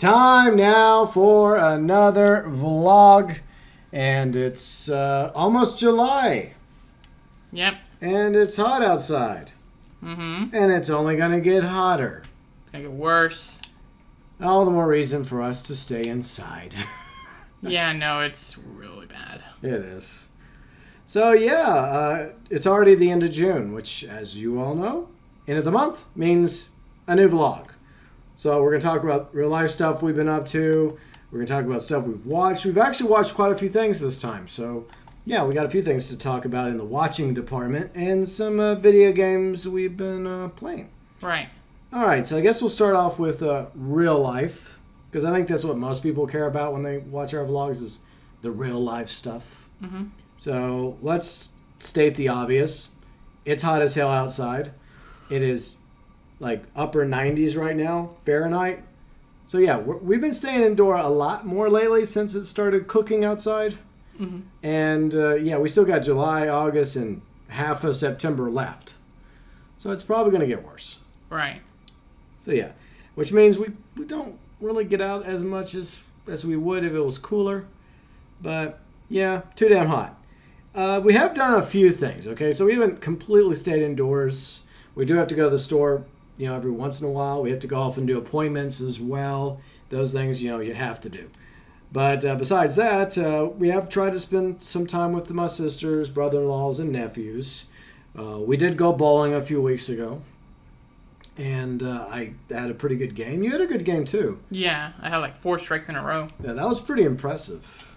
Time now for another vlog, and it's almost July, Yep. and it's hot outside, Mm-hmm. and it's only going to get hotter. It's gonna get worse. All the more reason for us to stay inside. Yeah, no, it's really bad. It is. So yeah, it's already the end of June, which, as you all know, end of the month means a new vlog. So we're going to talk about real life stuff we've been up to. We're going to talk about stuff we've watched. We've actually watched quite a few things this time. So yeah, we got a few things to talk about in the watching department and some video games we've been playing. Right. All right, so I guess we'll start off with real life, because I think that's what most people care about when they watch our vlogs is the real life stuff. Mm-hmm. So let's state the obvious. It's hot as hell outside. It is like upper 90s right now, Fahrenheit. So yeah, we've been staying indoor a lot more lately since it started cooking outside. Mm-hmm. And yeah, we still got July, August, and half of September left. So it's probably going to get worse. Right. So yeah, which means we don't really get out as much as we would if it was cooler. But yeah, too damn hot. We have done a few things, okay? So we haven't completely stayed indoors. We do have to go to the store, every once in a while. We have to go off and do appointments as well. Those things, you have to do. But besides that, we have tried to spend some time with my sisters, brother-in-laws, and nephews. We did go bowling a few weeks ago. And I had a pretty good game. You had a good game, too. Yeah, I had like 4 strikes in a row. Yeah, that was pretty impressive.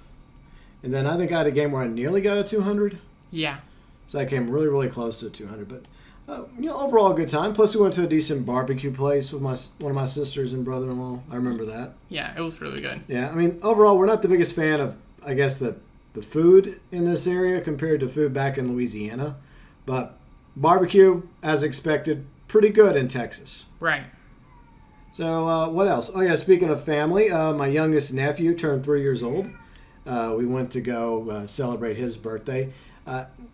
And then I think I had a game where I nearly got a 200. Yeah. So I came really, really close to 200. But, overall a good time. Plus, we went to a decent barbecue place with one of my sisters and brother-in-law. I remember that. Yeah, it was really good. Yeah, I mean, overall, we're not the biggest fan of, I guess, the food in this area compared to food back in Louisiana. But barbecue, as expected, pretty good in Texas. Right. So what else? Oh, yeah, speaking of family, my youngest nephew turned 3 years old. We went to go celebrate his birthday.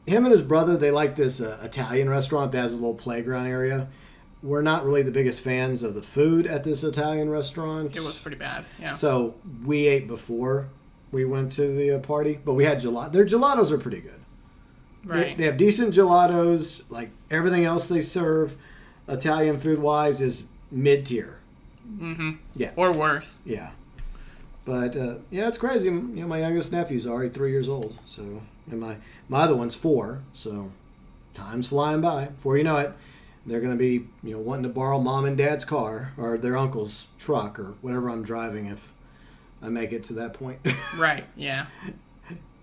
Him and his brother, they like this Italian restaurant that has a little playground area. We're not really the biggest fans of the food at this Italian restaurant. It was pretty bad, yeah. So we ate before we went to the party, but we had gelato. Their gelatos are pretty good. Right. They have decent gelatos. Like everything else they serve, Italian food-wise, is mid-tier. Mm-hmm. Yeah. Or worse. Yeah. But, yeah, it's crazy. My youngest nephew's already 3 years old. So, and my other one's 4. So, time's flying by. Before you know it, they're going to be, wanting to borrow mom and dad's car or their uncle's truck or whatever I'm driving if I make it to that point. Right, yeah.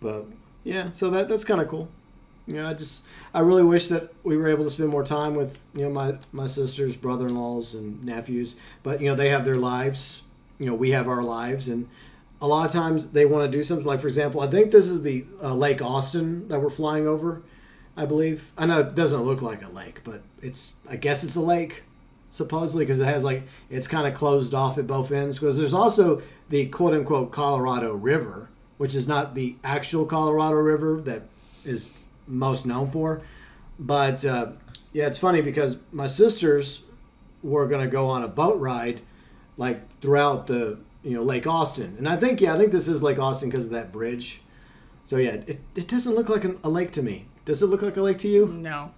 But, yeah, so that's kind of cool. I really wish that we were able to spend more time with, my sisters, brother-in-laws, and nephews. But, they have their lives. We have our lives. And a lot of times they want to do something. Like, for example, I think this is the Lake Austin that we're flying over, I believe. I know it doesn't look like a lake, but I guess it's a lake, supposedly, because it has, it's kind of closed off at both ends. Because there's also the quote-unquote Colorado River, which is not the actual Colorado River that is most known for. But yeah, it's funny because my sisters were going to go on a boat ride throughout the Lake Austin, and I think this is Lake Austin because of that bridge. So yeah, it doesn't look like a lake to me. Does it look like a lake to you? No.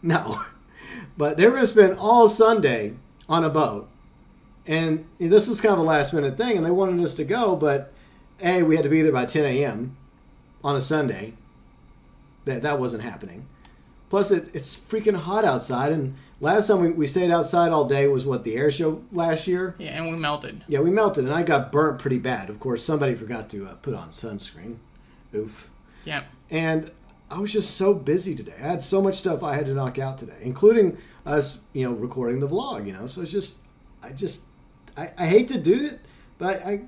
But they were going to spend all Sunday on a boat, and this was kind of a last minute thing, and they wanted us to go, but we had to be there by 10 a.m. on a Sunday. That wasn't happening. Plus, it's freaking hot outside. And last time we stayed outside all day was, the air show last year? Yeah, and we melted. Yeah, we melted, and I got burnt pretty bad. Of course, somebody forgot to put on sunscreen. Oof. Yeah. And I was just so busy today. I had so much stuff I had to knock out today, including us, recording the vlog, So it's I hate to do it, but I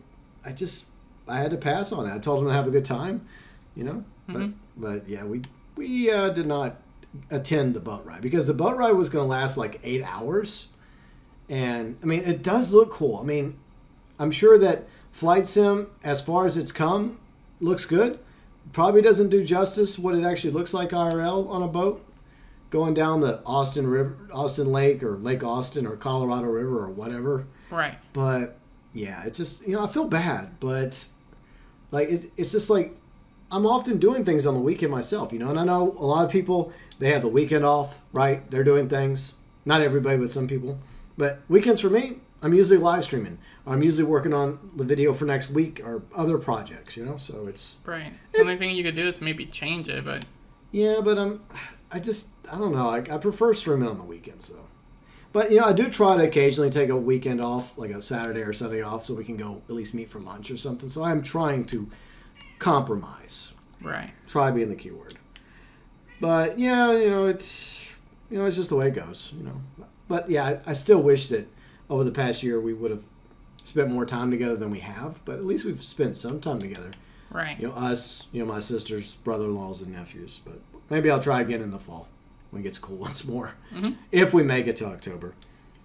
had to pass on it. I told them to have a good time, Mm-hmm. But yeah, we did not attend the boat ride because the boat ride was going to last 8 hours. And I mean, it does look cool. I mean, I'm sure that Flight Sim, as far as it's come, looks good. Probably doesn't do justice what it actually looks like IRL on a boat going down the Austin River, Austin Lake, or Lake Austin, or Colorado River, or whatever. Right. But yeah, it's just, I feel bad, but like it's just like I'm often doing things on the weekend myself, and I know a lot of people, they have the weekend off, right? They're doing things. Not everybody, but some people. But weekends for me, I'm usually live streaming. I'm usually working on the video for next week or other projects, so it's... Right. The only thing you could do is maybe change it, but... Yeah, but I don't know. I prefer streaming on the weekends, though. But, I do try to occasionally take a weekend off, like a Saturday or Sunday off, so we can go at least meet for lunch or something. So I'm trying to compromise. Right. Try being the keyword. But, yeah, it's just the way it goes, But, yeah, I still wish that over the past year we would have spent more time together than we have. But at least we've spent some time together. Right. Us, my sisters, brother-in-laws, and nephews. But maybe I'll try again in the fall when it gets cool once more. Mm-hmm. If we make it to October.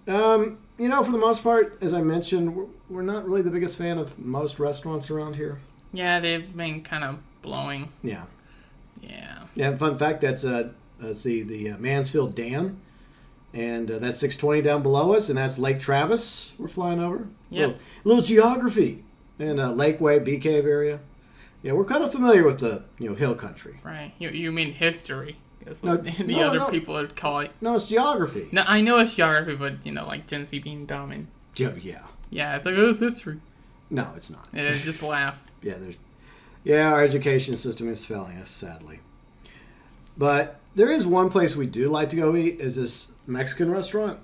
For the most part, as I mentioned, we're not really the biggest fan of most restaurants around here. Yeah, they've been kind of blowing. Yeah. Yeah. Yeah, fun fact, that's, the Mansfield Dam. And that's 620 down below us, and that's Lake Travis we're flying over. Yeah. Little geography. And Lakeway, Bee Cave area. Yeah, we're kind of familiar with the, hill country. Right. You mean history. That's No, what the other people would call it. No, it's geography. No, I know it's geography, but, like Gen Z being dumb. And, Yeah. yeah, it's like, oh, it's history. No, it's not. And just laugh. Our education system is failing us, sadly. But there is one place we do like to go eat, is this Mexican restaurant.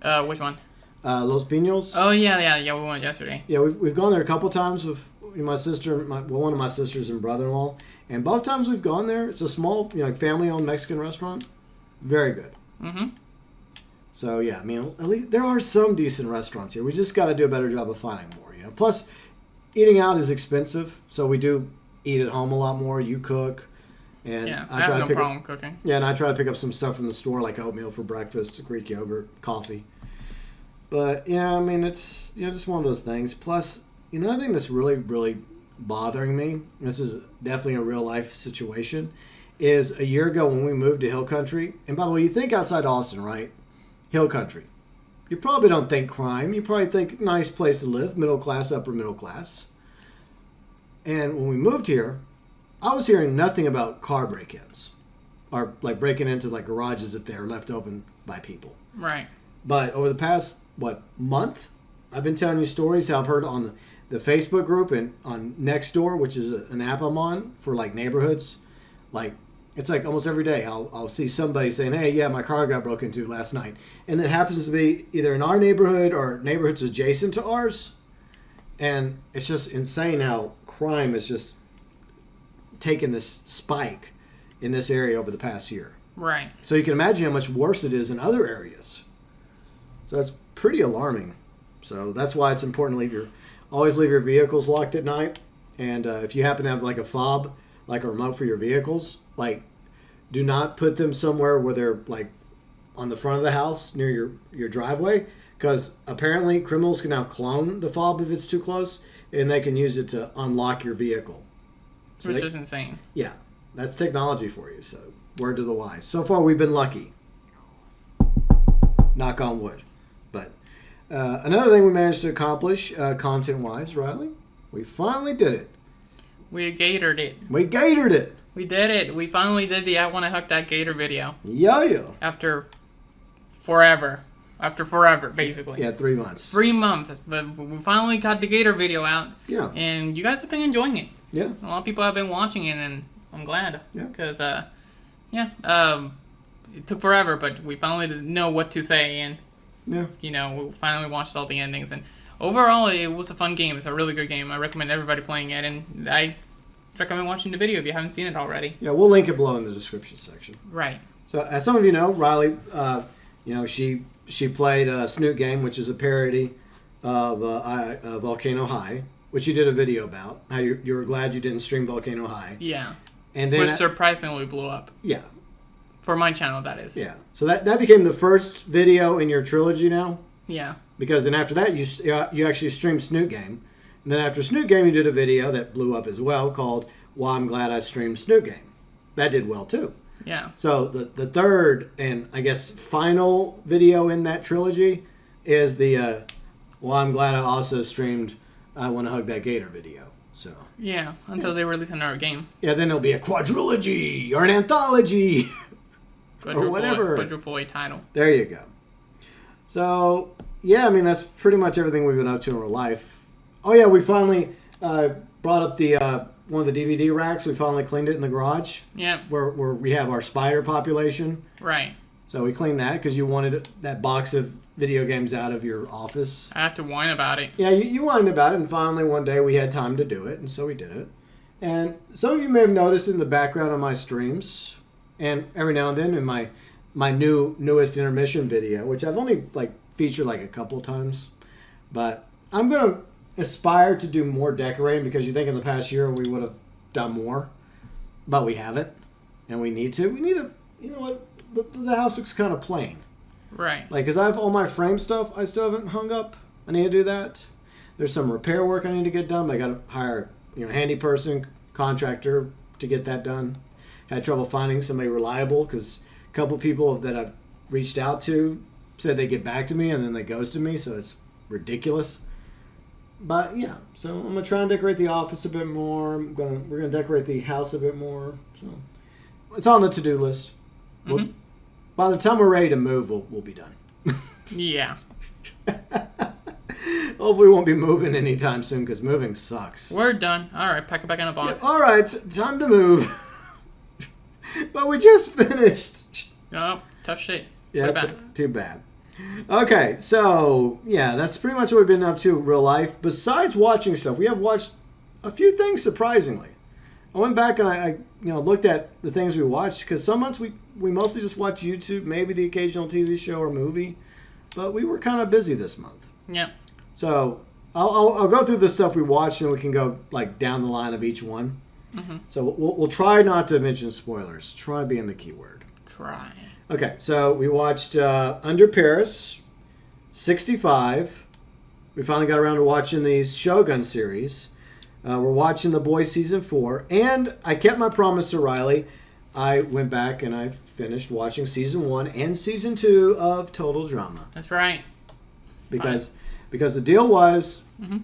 Which one? Los Pinos. Oh, yeah, we went yesterday. Yeah, we've gone there a couple times with my sister, one of my sisters and brother-in-law. And both times we've gone there, it's a small, family-owned Mexican restaurant. Very good. Mm-hmm. So, yeah, at least there are some decent restaurants here. We just got to do a better job of finding more, Plus, eating out is expensive, so we do eat at home a lot more. You cook. And yeah, I have no problem cooking. Yeah, and I try to pick up some stuff from the store, like oatmeal for breakfast, Greek yogurt, coffee. But, yeah, it's, just one of those things. Plus, another thing that's really, really bothering me, this is definitely a real-life situation, is a year ago when we moved to Hill Country. And, by the way, you think outside Austin, right? Hill Country. You probably don't think crime. You probably think nice place to live, middle class, upper middle class. And when we moved here, I was hearing nothing about car break-ins. Or, like, breaking into, like, garages if they are left open by people. Right. But over the past, month, I've been telling you stories how I've heard on the Facebook group and on Nextdoor, which is an app I'm on for, like, neighborhoods. Like, it's like almost every day I'll see somebody saying, hey, yeah, my car got broken into last night. And it happens to be either in our neighborhood or neighborhoods adjacent to ours. And it's just insane how crime is just taken this spike in this area over the past year. Right. So you can imagine how much worse it is in other areas. So it's pretty alarming. So that's why it's important to always leave your vehicles locked at night. And if you happen to have like a fob, like a remote for your vehicles, like do not put them somewhere where they're like on the front of the house near your driveway, because apparently criminals can now clone the fob if it's too close, and they can use it to unlock your vehicle. So Which is insane. Yeah, that's technology for you. So word to the wise. So far we've been lucky. Knock on wood. But another thing we managed to accomplish content-wise, Riley, we finally did it. We gatored it. We gatored it. We did it. We finally did the I Want to Huck That Gator video. Yeah. After forever. Basically. Yeah, 3 months. 3 months. But we finally got the Gator video out. Yeah. And you guys have been enjoying it. Yeah. A lot of people have been watching it, and I'm glad. Yeah. Because, it took forever, but we finally didn't know what to say, and, we finally watched all the endings. And overall, it was a fun game. It's a really good game. I recommend everybody playing it, and I recommend watching the video if you haven't seen it already. Yeah, we'll link it below in the description section. Right. So, as some of you know, Riley, she played Snoot Game, which is a parody of Volcano High, which you did a video about. How you were glad you didn't stream Volcano High. Yeah. And then which surprisingly blew up. Yeah. For my channel, that is. Yeah. So that became the first video in your trilogy now. Yeah. Because then after that, you actually streamed Snoot Game. And then after Snoot Game, you did a video that blew up as well called Well, I'm Glad I Streamed Snoot Game. That did well, too. Yeah. So the third and, I guess, final video in that trilogy is the Well, I'm glad I also streamed I Want to Hug That Gator video. So Yeah, until they release another game. yeah, then it'll be a quadrilogy or an anthology or whatever. Quadruple A title. There you go. So yeah, I mean that's pretty much everything we've been up to in real life. Oh yeah, we finally brought up the one of the DVD racks. We finally cleaned it in the garage. Yeah. Where we have our spider population. Right. So we cleaned that because you wanted that box of video games out of your office. I have to whine about it. Yeah, you whined about it, and finally one day we had time to do it, and so we did it. And some of you may have noticed in the background of my streams, and every now and then in my newest intermission video, which I've only featured a couple times, but I'm gonna aspire to do more decorating because you think in the past year we would have done more, but we haven't, and we need to. We need to. You know what? The house looks kind of plain. Right. Because I have all my frame stuff I still haven't hung up. I need to do that. There's some repair work I need to get done. I got to hire a handy person, contractor to get that done. Had trouble finding somebody reliable because a couple people that I've reached out to said they get back to me and then they ghosted me, so it's ridiculous. But yeah, so I'm gonna try and decorate the office a bit more. We're gonna decorate the house a bit more. So it's on the to-do list. Mm-hmm. By the time we're ready to move, we'll be done. Yeah. Hopefully we won't be moving anytime soon because moving sucks. We're done. All right, pack it back in a box. Yeah, all right, time to move. But we just finished. Oh, tough shit. Yeah, too bad. Okay, so yeah, that's pretty much what we've been up to in real life. Besides watching stuff, we have watched a few things surprisingly. I went back and I looked at the things we watched because some months we mostly just watch YouTube, maybe the occasional TV show or movie, but we were kind of busy this month. Yeah. So I'll go through the stuff we watched and we can go down the line of each one. Mm-hmm. So we'll try not to mention spoilers. Try being the key word. Try. Okay, so we watched Under Paris, 65. We finally got around to watching the Shogun series. We're watching The Boys Season 4. And I kept my promise to Riley. I went back and I finished watching Season 1 and Season 2 of Total Drama. That's right. Because the deal was, mm-hmm.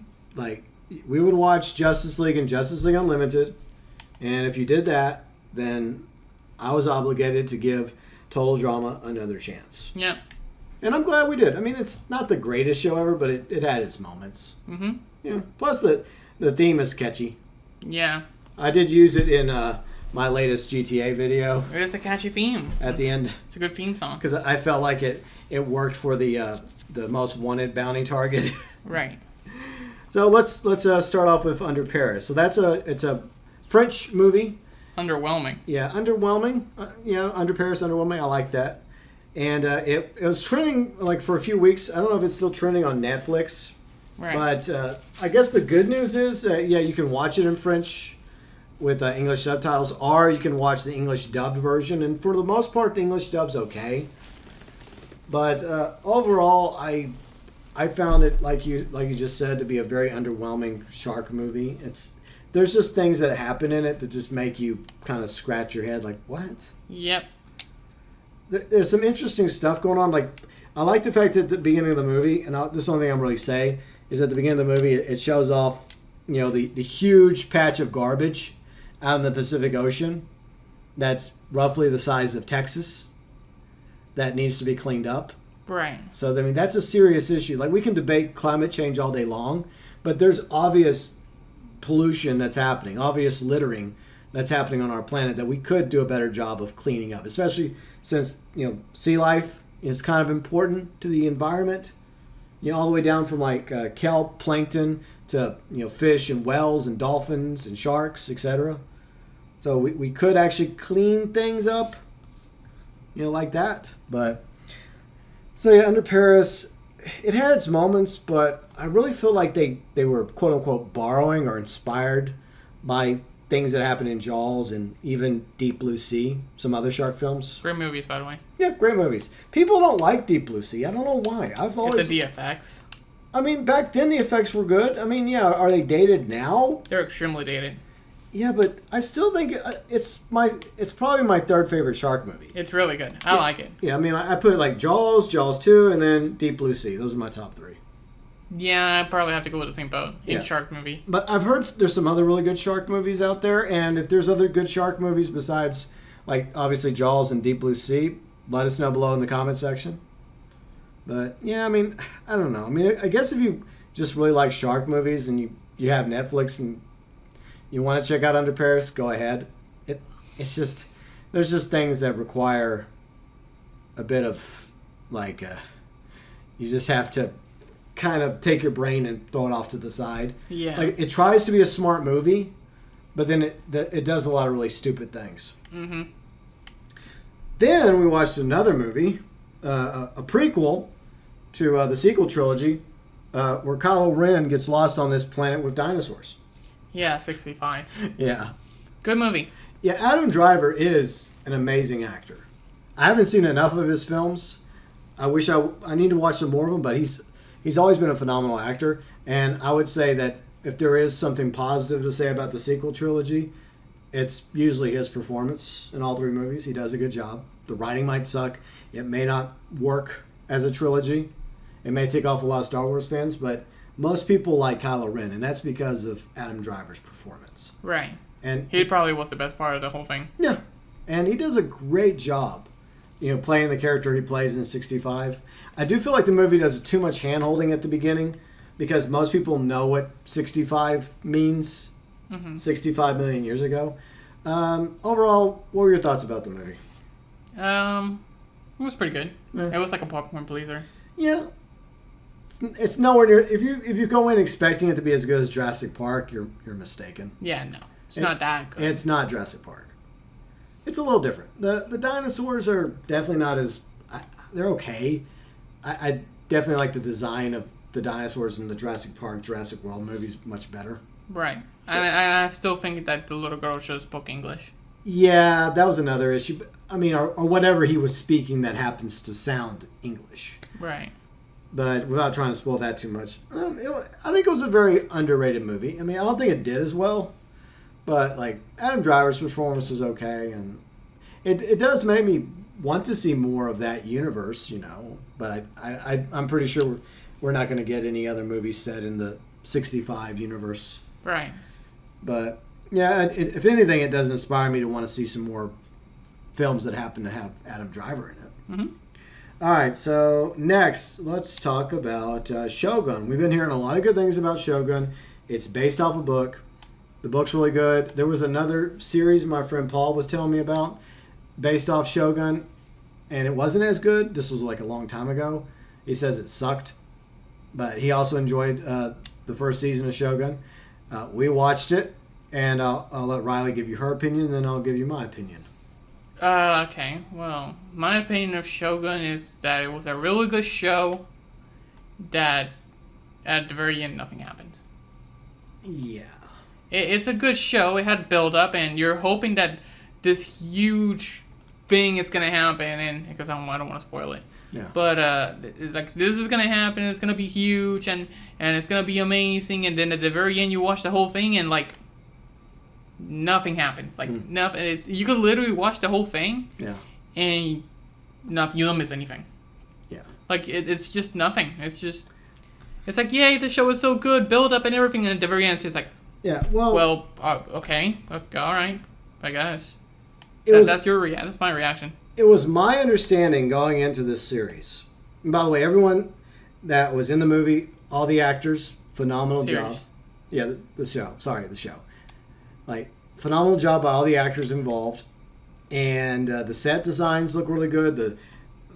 We would watch Justice League and Justice League Unlimited. And if you did that, then I was obligated to give Total Drama another chance. Yeah. And I'm glad we did. I mean, it's not the greatest show ever, but it had its moments. Mm-hmm. Yeah. Plus, the theme is catchy. Yeah. I did use it in my latest GTA video. It is a catchy theme. At the end. It's a good theme song. Because I felt like it worked for the most wanted bounty target. Right. So let's start off with Under Paris. So it's a French movie. Underwhelming. Yeah, underwhelming. Under Paris, underwhelming. I like that. And it was trending for a few weeks. I don't know if it's still trending on Netflix. Right. But I guess the good news is, you can watch it in French with English subtitles, or you can watch the English dubbed version. And for the most part, the English dub's okay. But overall, I found it, like you just said, to be a very underwhelming shark movie. There's just things that happen in it that just make you kind of scratch your head, like, what? Yep. There's some interesting stuff going on. I like the fact that at the beginning of the movie, and this is the only thing I'm really saying, is at the beginning of the movie, it shows off, the huge patch of garbage out in the Pacific Ocean that's roughly the size of Texas that needs to be cleaned up. Right. So, I mean, that's a serious issue. We can debate climate change all day long, but there's obvious pollution that's happening, obvious littering that's happening on our planet that we could do a better job of cleaning up, especially since, sea life is kind of important to the environment, all the way down from kelp, plankton to, fish and whales and dolphins and sharks, etc. So we could actually clean things up, like that. But so yeah, Under Paris, it had its moments, but I really feel like they were quote unquote borrowing or inspired by things that happened in Jaws and even Deep Blue Sea, some other shark films. Great movies, by the way. Yeah, great movies. People don't like Deep Blue Sea. I don't know why. It's the VFX. I mean, back then the effects were good. I mean, yeah, are they dated now? They're extremely dated. Yeah, but I still think it's probably my third favorite shark movie. It's really good. I like it. Yeah, I mean, I put Jaws, Jaws 2, and then Deep Blue Sea. Those are my top three. Yeah, I probably have to go with the same boat in Yeah. shark movie. But I've heard there's some other really good shark movies out there, and if there's other good shark movies besides, like, obviously Jaws and Deep Blue Sea, let us know below in the comment section. But, yeah, I mean, I don't know. I mean, I guess if you just really like shark movies and you have Netflix and you want to check out Under Paris, go ahead. It's just, there's just things that require a bit of, like, you just have to kind of take your brain and throw it off to the side. Yeah. Like, it tries to be a smart movie, but then it does a lot of really stupid things. Mm-hmm. Then we watched another movie, a prequel to the sequel trilogy, where Kylo Ren gets lost on this planet with dinosaurs. Yeah, 65. Yeah. Good movie. Yeah, Adam Driver is an amazing actor. I haven't seen enough of his films. I wish I need to watch some more of them, but he's always been a phenomenal actor. And I would say that if there is something positive to say about the sequel trilogy, it's usually his performance in all three movies. He does a good job. The writing might suck. It may not work as a trilogy. It may take off a lot of Star Wars fans, but most people like Kylo Ren, and that's because of Adam Driver's performance. Right. And He probably was the best part of the whole thing. yeah, and he does a great job, playing the character he plays in 65. I do feel like the movie does too much hand-holding at the beginning because most people know what 65 means, 65 million years ago. Overall, what were your thoughts about the movie? It was pretty good. Yeah. It was like a popcorn pleaser. Yeah, it's nowhere near. If you go in expecting it to be as good as Jurassic Park, you're mistaken. Yeah, no. It's not that good. It's not Jurassic Park. It's a little different. The dinosaurs are definitely not as... they're okay. I definitely like the design of the dinosaurs in the Jurassic Park, Jurassic World movies much better. Right. I still think that the little girl should have spoke English. Yeah, that was another issue. I mean, or whatever he was speaking that happens to sound English. Right. But without trying to spoil that too much, I think it was a very underrated movie. I mean, I don't think it did as well. But, like, Adam Driver's performance was okay, and it does make me want to see more of that universe, But I'm pretty sure we're not going to get any other movies set in the 65 universe. Right. But, yeah, if anything, it does inspire me to want to see some more films that happen to have Adam Driver in it. Mm-hmm. All right, so next, let's talk about Shogun. We've been hearing a lot of good things about Shogun. It's based off a book. The book's really good. There was another series my friend Paul was telling me about based off Shogun, and it wasn't as good. This was like a long time ago. He says it sucked, but he also enjoyed the first season of Shogun. We watched it, and I'll let Riley give you her opinion, and then I'll give you my opinion. Okay. Well, my opinion of Shogun is that it was a really good show that at the very end nothing happens. Yeah. It's a good show. It had build up, and you're hoping that this huge thing is gonna happen, and because I don't want to spoil it. Yeah. But it's like this is gonna happen. It's gonna be huge, and it's gonna be amazing. And then at the very end, you watch the whole thing, and like nothing happens. Like nothing. You could literally watch the whole thing. Yeah. And nothing. You don't miss anything. Yeah. Like it's just nothing. It's like yay, the show is so good, build up and everything, and at the very end, it's just like. Yeah, well... okay, all right, I guess. That's my reaction. It was my understanding going into this series. And by the way, everyone that was in the movie, all the actors, phenomenal job. Yeah, the show. Sorry, the show. Like, phenomenal job by all the actors involved. And the set designs look really good.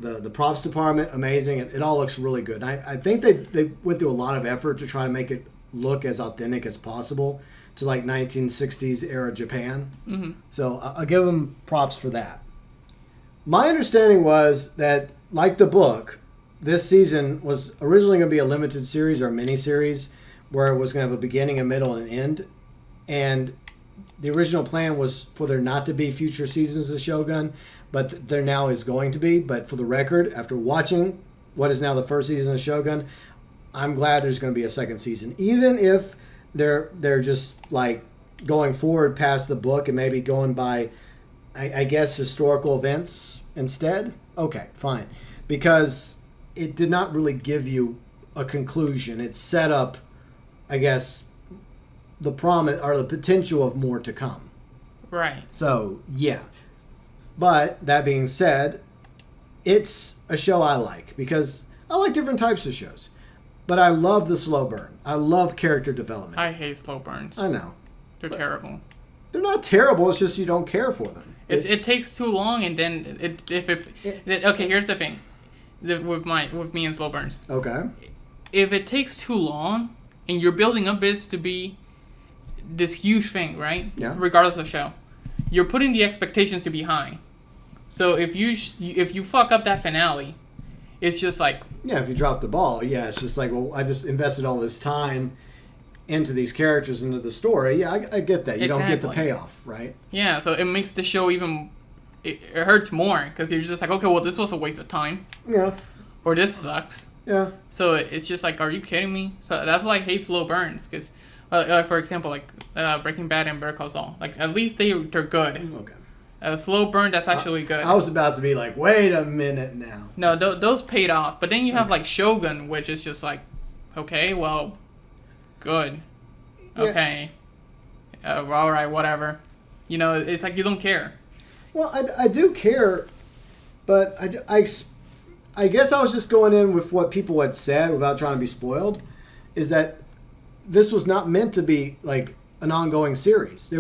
The props department, amazing. It all looks really good. I think they went through a lot of effort to try to make it look as authentic as possible to like 1960s era Japan. Mm-hmm. So I'll give them props for that. My understanding was that, like the book, this season was originally going to be a limited series or a mini series where it was going to have a beginning, a middle, and an end. And the original plan was for there not to be future seasons of Shogun, but there now is going to be. But for the record, after watching what is now the first season of Shogun, I'm glad there's going to be a second season, even if they're just like going forward past the book and maybe going by, I guess, historical events instead. Okay, fine, because it did not really give you a conclusion. It set up, I guess, the promise or the potential of more to come. Right. So, yeah. But, that being said, it's a show I like because I like different types of shows. But I love the slow burn. I love character development. I hate slow burns. I know. They're terrible. They're not terrible. It's just you don't care for them. It takes too long, and then okay. Here's the thing, with me and slow burns. Okay. If it takes too long, and you're building up this to be this huge thing, right? Yeah. Regardless of show, you're putting the expectations to be high. So if you fuck up that finale, it's just like, yeah. If you drop the ball, yeah, it's just like, well, I just invested all this time into these characters, into the story. Yeah, I get that. You don't get the payoff, right? Yeah, so it makes the show even... It hurts more, because you're just like, okay, well, this was a waste of time. Yeah. Or this sucks. Yeah. So it's just like, are you kidding me? So that's why I hate slow burns, because, for example, like Breaking Bad and Better Call Saul. Like, at least they're good. Okay. A slow burn, that's actually good. I was about to be like, wait a minute now. No, those paid off. But then you have, like, Shogun, which is just like, okay, well... Good. Okay. All right, whatever. You know, it's like you don't care. Well, I do care, but I guess I was just going in with what people had said without trying to be spoiled, is that this was not meant to be like an ongoing series. They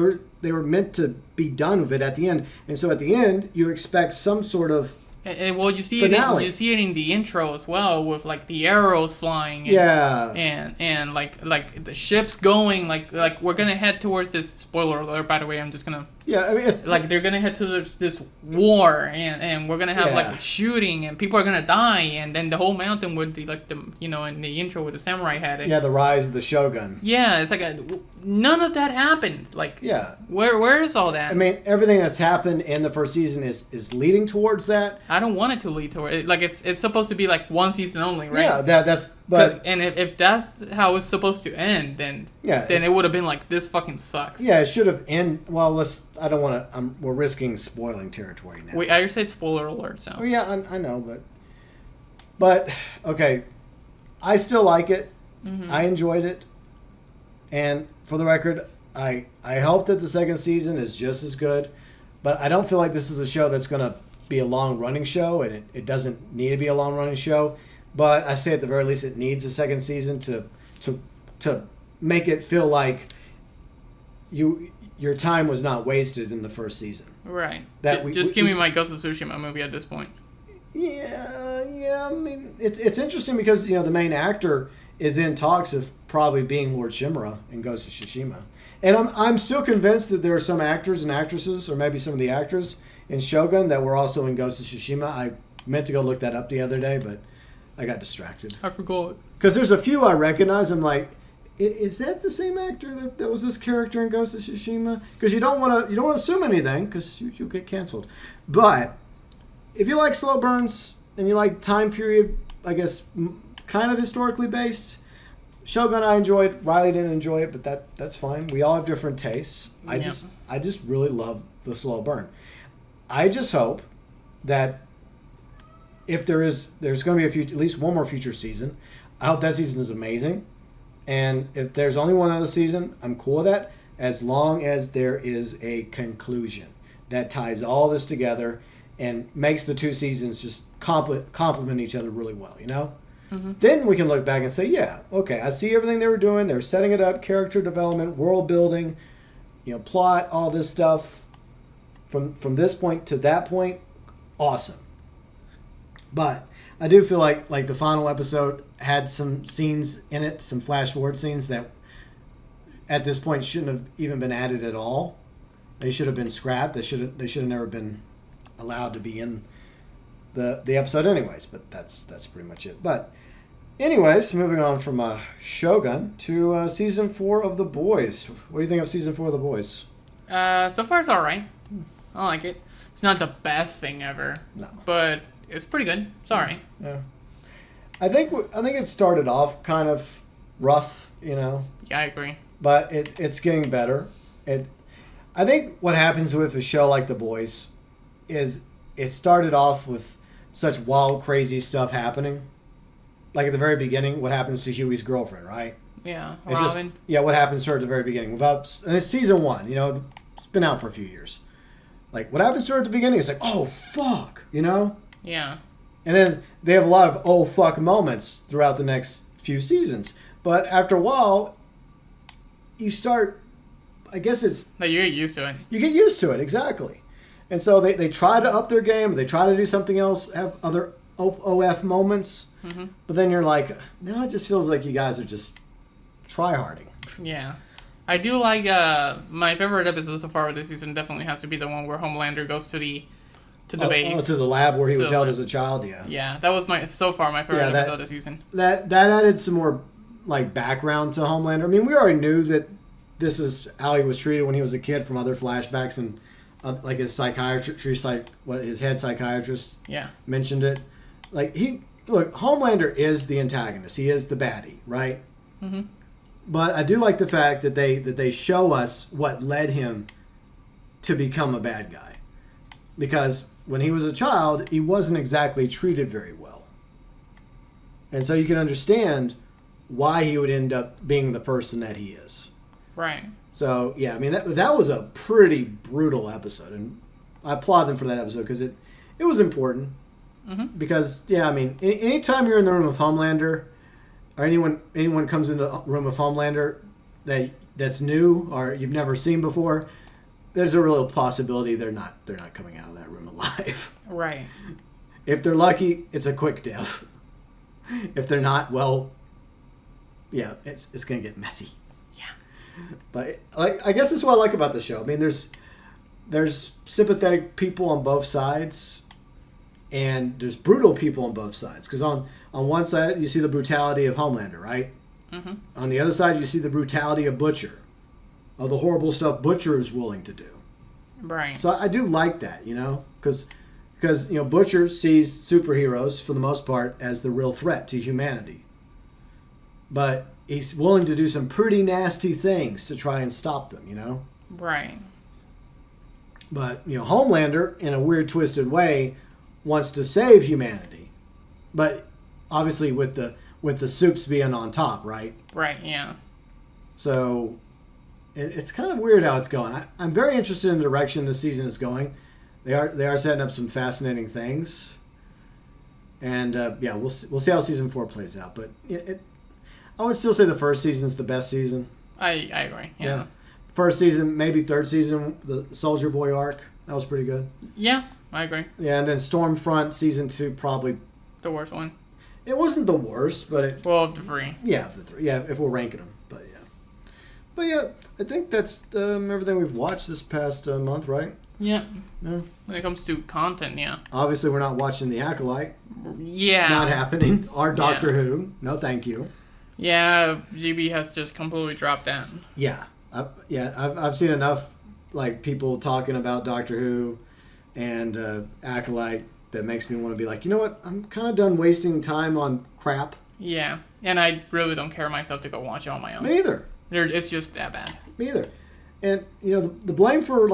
were meant to be done with it at the end. And so at the end, you expect some sort of well, you see finale. You see it in the intro as well, with like the arrows flying. And, yeah. And like the ship's going like we're gonna head towards this. Spoiler alert, by the way. I'm just gonna. Yeah, I mean, like they're gonna head to this war, and we're gonna have like a shooting, and people are gonna die, and then the whole mountain would be like the in the intro with the samurai had it. Yeah, the rise of the Shogun. Yeah, it's like none of that happened. Like, yeah, where is all that? I mean, everything that's happened in the first season is leading towards that. I don't want it to lead toward it. Like it's supposed to be like one season only, right? Yeah, that's but and if that's how it's supposed to end, then it would have been like, this fucking sucks. Yeah, it should have end. Well, I don't want to. We're risking spoiling territory now. Wait, I said spoiler alert, so. Oh yeah, I know, but okay, I still like it. Mm-hmm. I enjoyed it, and for the record, I hope that the second season is just as good. But I don't feel like this is a show that's going to be a long running show, and it doesn't need to be a long running show. But I say at the very least, it needs a second season to make it feel like your time was not wasted in the first season. Right. Just give me my Ghost of Tsushima movie at this point. Yeah. I mean, it's interesting because the main actor is in talks of probably being Lord Shimura in Ghost of Tsushima, and I'm still convinced that there are some actors and actresses, or maybe some of the actors in Shogun, that were also in Ghost of Tsushima. I meant to go look that up the other day, but I got distracted. I forgot. Because there's a few I recognize. I'm like, is that the same actor that was this character in Ghost of Tsushima? Because you don't want to assume anything, because you'll get canceled. But if you like slow burns and you like time period, I guess kind of historically based, Shogun I enjoyed. Riley didn't enjoy it, but that's fine. We all have different tastes. I just really love the slow burn. I just hope that if there's going to be at least one more future season, I hope that season is amazing. And if there's only one other season, I'm cool with that, as long as there is a conclusion that ties all this together and makes the two seasons just complement each other really well, Mm-hmm. Then we can look back and say, yeah, okay, I see everything they were doing. They were setting it up, character development, world building, plot, all this stuff. From this point to that point, awesome. But I do feel like the final episode had some scenes in it, some flash forward scenes that at this point shouldn't have even been added at all. They should have been scrapped. They should have never been allowed to be in the episode anyways. But that's pretty much it. But anyways, moving on from Shogun to season 4 of The Boys. What do you think of season 4 of The Boys? So far it's all right. I like it. It's not the best thing ever. No. But it's pretty good. It's all right. Yeah. I think it started off kind of rough, Yeah, I agree. But it's getting better. I think what happens with a show like The Boys is it started off with such wild, crazy stuff happening, like at the very beginning, what happens to Huey's girlfriend, right? Yeah, It's Robin. what happens to her at the very beginning. And it's season 1, it's been out for a few years. Like, what happens to her at the beginning, it's like, oh, fuck, Yeah. And then they have a lot of oh, fuck moments throughout the next few seasons. But after a while, you start, I guess it's... No, you get used to it. You get used to it, exactly. And so they try to up their game, they try to do something else, have other OF moments, but then you're like, no, it just feels like you guys are just try-harding. Yeah. I do like, my favorite episode so far this season definitely has to be the one where Homelander goes to the base. Oh, to the lab where he was held as a child, yeah. Yeah, that was my favorite episode this season. That added some more, like, background to Homelander. I mean, we already knew that this is how he was treated when he was a kid from other flashbacks, and like his his head psychiatrist mentioned it. Like, Homelander is the antagonist. He is the baddie, right? Mm-hmm. But I do like the fact that they show us what led him to become a bad guy. Because when he was a child, he wasn't exactly treated very well. And so you can understand why he would end up being the person that he is. Right. So, yeah, I mean, that was a pretty brutal episode. And I applaud them for that episode because it was important. Mm-hmm. Because, yeah, I mean, anytime you're in the room of Homelander, or anyone comes into the room of Homelander that's new or you've never seen before, there's a real possibility they're not coming out of that room alive. Right. If they're lucky, it's a quick death. If they're not, well, yeah, it's going to get messy. Yeah. But I guess that's what I like about the show. I mean, there's sympathetic people on both sides, and there's brutal people on both sides. Because on one side, you see the brutality of Homelander, right? Mm-hmm. On the other side, you see the brutality of Butcher, of the horrible stuff Butcher is willing to do. Right. So I do like that, because Butcher sees superheroes, for the most part, as the real threat to humanity. But he's willing to do some pretty nasty things to try and stop them, Right. But, Homelander, in a weird, twisted way, wants to save humanity. But obviously with the soups being on top, right? Right, yeah. So it's kind of weird how it's going. I'm very interested in the direction this season is going. They are setting up some fascinating things. And, we'll see how season 4 plays out. But I would still say the first season's the best season. I agree, yeah. First season, maybe third season, the Soldier Boy arc, that was pretty good. Yeah, I agree. Yeah, and then Stormfront season 2, probably the worst one. It wasn't the worst, but of the three. Yeah, of the three. Yeah, if we're ranking them, but yeah, I think that's everything we've watched this past month, right? Yeah. When it comes to content, yeah. Obviously, we're not watching The Acolyte. Yeah. Not happening. Our Doctor Who. No, thank you. Yeah, GB has just completely dropped that. Yeah. I've seen enough people talking about Doctor Who and Acolyte that makes me want to be like, you know what? I'm kind of done wasting time on crap. Yeah, and I really don't care myself to go watch it on my own. Me either. It's just that bad. Me either. And, the blame for,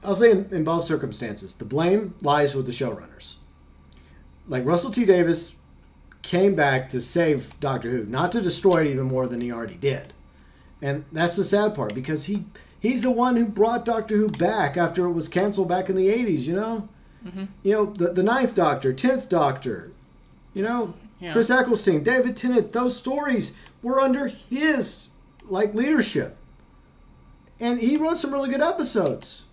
I'll say in both circumstances, the blame lies with the showrunners. Russell T. Davies came back to save Doctor Who, not to destroy it even more than he already did. And that's the sad part, because he's the one who brought Doctor Who back after it was canceled back in the 80s, Mm-hmm. The Ninth Doctor, 10th Doctor, Chris Eccleston, David Tennant, those stories were under his leadership. And he wrote some really good episodes.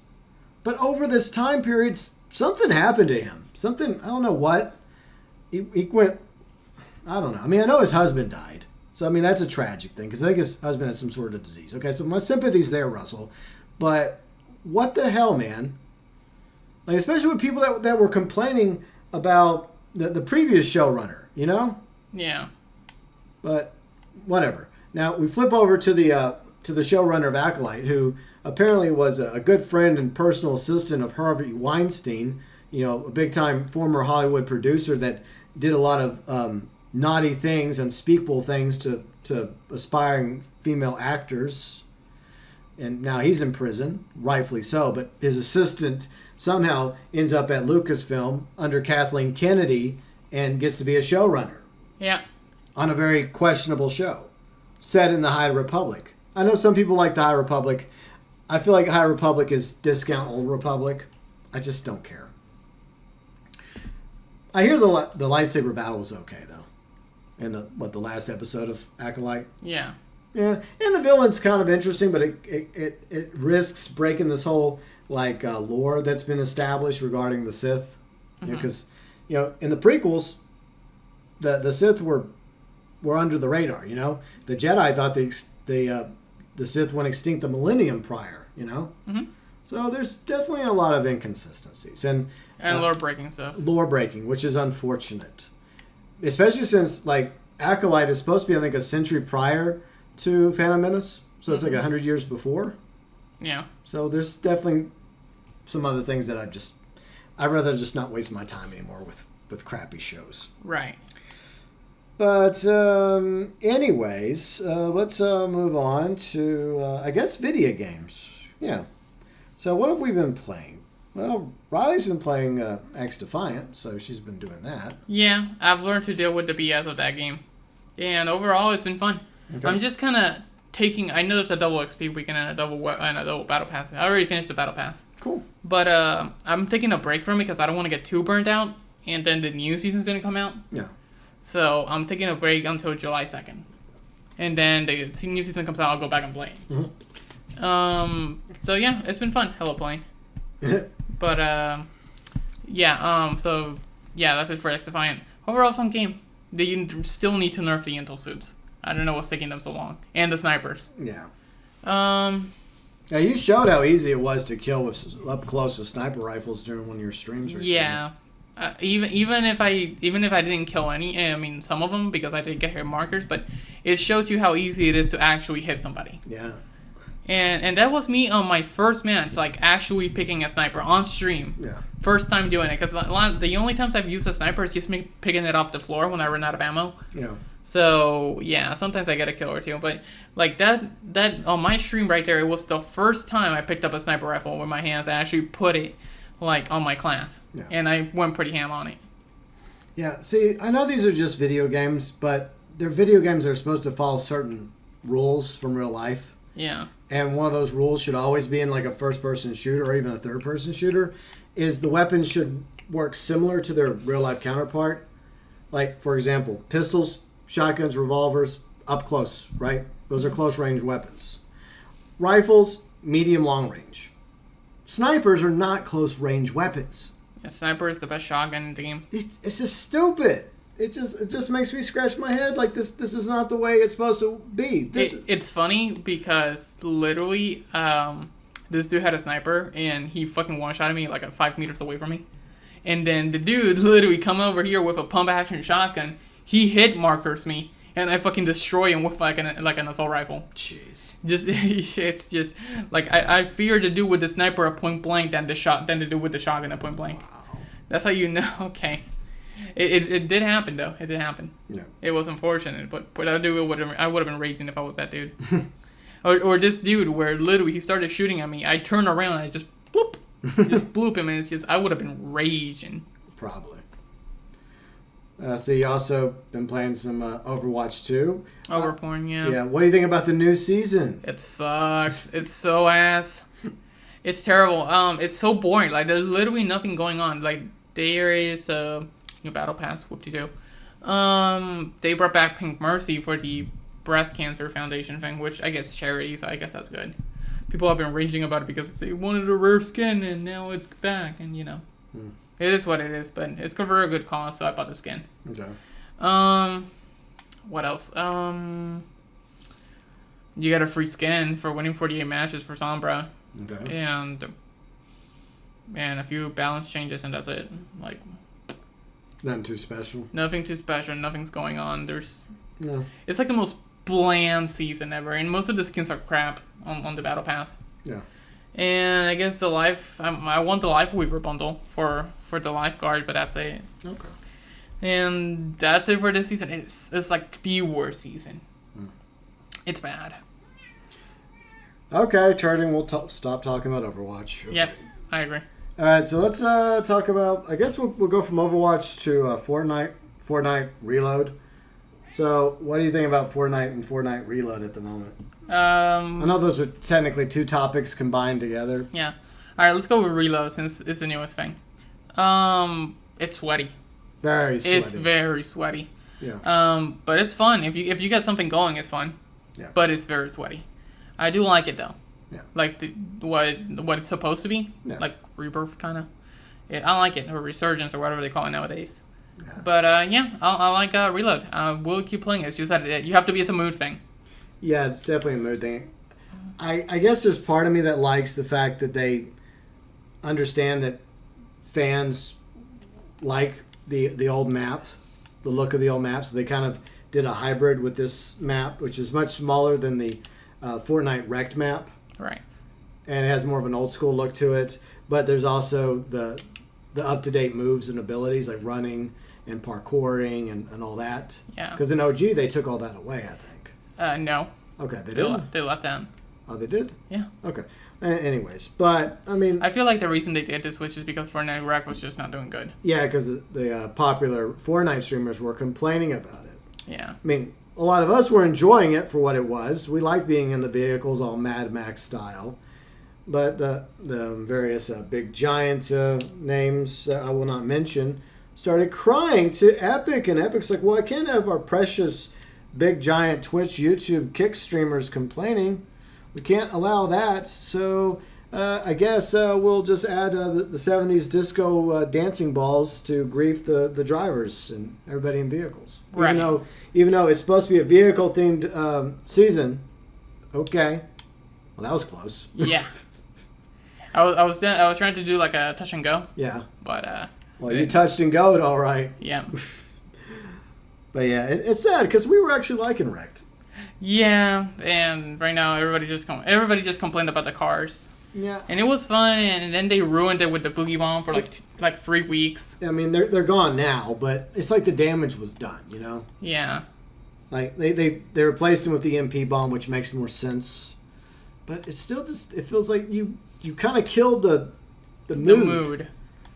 But over this time period, something happened to him. Something, I don't know what. He went, I don't know. I mean, I know his husband died. So, I mean, that's a tragic thing, because I think his husband has some sort of disease. Okay, so my sympathy's there, Russell. But what the hell, man? Especially with people that were complaining about the previous showrunner, Yeah. But whatever. Now, we flip over to the showrunner of Acolyte, who apparently was a good friend and personal assistant of Harvey Weinstein, a big-time former Hollywood producer that did a lot of naughty things, unspeakable things to aspiring female actors. And now he's in prison, rightfully so, but his assistant somehow ends up at Lucasfilm under Kathleen Kennedy and gets to be a showrunner. Yeah. on a very questionable show set in the High Republic. I know some people like the High Republic. I feel like High Republic is discount Old Republic. I just don't care. I hear the lightsaber battle was okay, though. In the last episode of Acolyte. Yeah. Yeah, and the villain's kind of interesting, but it risks breaking this whole lore that's been established regarding the Sith. Because in the prequels, the Sith were under the radar. The Jedi thought the Sith went extinct the millennium prior. So there's definitely a lot of inconsistencies and lore breaking stuff. Lore breaking, which is unfortunate, especially since Acolyte is supposed to be, I think, a century prior to Phantom Menace, so it's 100 years before. Yeah. So there's definitely some other things that I'd rather just not waste my time anymore with crappy shows. Right. But anyways, let's move on to I guess video games. Yeah. So what have we been playing? Well, Riley's been playing XDefiant, so she's been doing that. Yeah, I've learned to deal with the BS of that game, and overall it's been fun. Okay. I'm just kind of taking. I know there's a double XP weekend and a double battle pass. I already finished the battle pass. Cool. But I'm taking a break from it because I don't want to get too burnt out, and then the new season's gonna come out. Yeah. So I'm taking a break until July 2nd, and then the new season comes out. I'll go back and play it. Mm-hmm. So yeah, it's been fun. Hello playing. But yeah. So yeah, that's it for XDefiant. Overall, fun game. They still need to nerf the intel suits. I don't know what's taking them so long. And the snipers. Yeah. Yeah, you showed how easy it was to kill up close with sniper rifles during one of your streams. Yeah. Even if I didn't kill any, I mean some of them because I did get hit markers, but it shows you how easy it is to actually hit somebody. Yeah. And that was me on my first match, actually picking a sniper on stream. Yeah. First time doing it, because the only times I've used a sniper is just me picking it off the floor when I run out of ammo. Yeah. So yeah, sometimes I get a kill or two, but that on my stream right there, it was the first time I picked up a sniper rifle with my hands and actually put it on my class. Yeah. And I went pretty ham on it. Yeah. See, I know these are just video games, but they're video games that are supposed to follow certain rules from real life. Yeah. And one of those rules should always be in a first-person shooter or even a third-person shooter, is the weapons should work similar to their real-life counterpart. For example, pistols, shotguns, revolvers, up close, right? Those are close-range weapons. Rifles, medium-long range. Snipers are not close-range weapons. Yeah, sniper is the best shotgun in the game. It's just stupid. It just makes me scratch my head this is not the way it's supposed to be. It's funny because literally this dude had a sniper and he fucking one-shotted me 5 meters away from me. And then the dude literally come over here with a pump-action shotgun. He hit markers me and I fucking destroy him with an assault rifle. Jeez. It's just I fear the dude with the sniper at point blank than the dude with the shotgun at point blank. Wow. That's how you know. Okay. It did happen though. It did happen. Yeah. It was unfortunate, but I would have been raging if I was that dude. or this dude where literally he started shooting at me. I turned around and I just bloop, just bloop him, and it's just I would have been raging. Probably. So you also been playing some Overwatch 2. Overporn, yeah. Yeah. What do you think about the new season? It sucks. It's so ass. It's terrible. It's so boring. There's literally nothing going on. There is a new battle pass. Whoop-de-doo. They brought back Pink Mercy for the breast cancer foundation thing, which I guess charity, so I guess that's good. People have been raging about it because they wanted a rare skin and now it's back, and It is what it is, but it's for a good cause, so I bought the skin. Okay. What else? You get a free skin for winning 48 matches for Sombra. Okay. And a few balance changes, and that's it. Nothing too special. Nothing too special. Nothing's going on. It's Yeah. the most bland season ever, and most of the skins are crap on the battle pass. Yeah. And I guess I want the Life Weaver bundle for the lifeguard, but that's it. Okay. And that's it for this season. It's the worst season. It's bad. Okay, Charting, we'll stop talking about Overwatch. Okay. Yep, I agree. All right, so let's talk about. I guess we'll go from Overwatch to Fortnite Reload. So, what do you think about Fortnite and Fortnite Reload at the moment? I Um, know those are technically two topics combined together. yeah. All right, let's go with Reload since it's the newest thing. It's sweaty. Very sweaty. It's very sweaty. Yeah. But it's fun. If you get something going, it's fun. Yeah. But it's very sweaty. I do like it though. Yeah. Like what it's supposed to be. Yeah. Like Rebirth kind of. I like it, or Resurgence, or whatever they call it nowadays. Yeah. But yeah, I like Reload. We'll keep playing it. It's just that you have to be. It's a mood thing. Yeah, it's definitely a mood thing. I guess there's part of me that likes the fact that they understand that fans like the old map, the look of the old map. So they kind of did a hybrid with this map, which is much smaller than the Fortnite Wrecked map. Right. And it has more of an old school look to it. But there's also the up-to-date moves and abilities like running and parkouring and all that. Yeah. Because in OG, they took all that away, I think. No. Okay, they did? They left out. Oh, they did? Yeah. Okay. Anyways, but, I mean... I feel like the reason they did this was just because Fortnite Wreck was just not doing good. Yeah, because the popular Fortnite streamers were complaining about it. Yeah. I mean, a lot of us were enjoying it for what it was. We liked being in the vehicles all Mad Max style. But the various big giant names I will not mention started crying to Epic. And Epic's like, well, I can't have our precious big giant Twitch, YouTube, Kick streamers complaining. We can't allow that. So I guess we'll just add the 70s disco dancing balls to grief the drivers and everybody in vehicles. Right. Even though it's supposed to be a vehicle-themed season. Okay. Well, that was close. Yeah. I was trying to do like a touch and go. Yeah. But well, you touched and go'd all right. Yeah. But yeah, it's sad because we were actually liking Wrecked. Yeah, and right now everybody just complained about the cars. Yeah. And it was fun, and then they ruined it with the boogie bomb for like 3 weeks. I mean, they're gone now, but it's like the damage was done, you know? Yeah. Like they replaced him with the MP bomb, which makes more sense. But it's still it feels like you kind of killed the mood.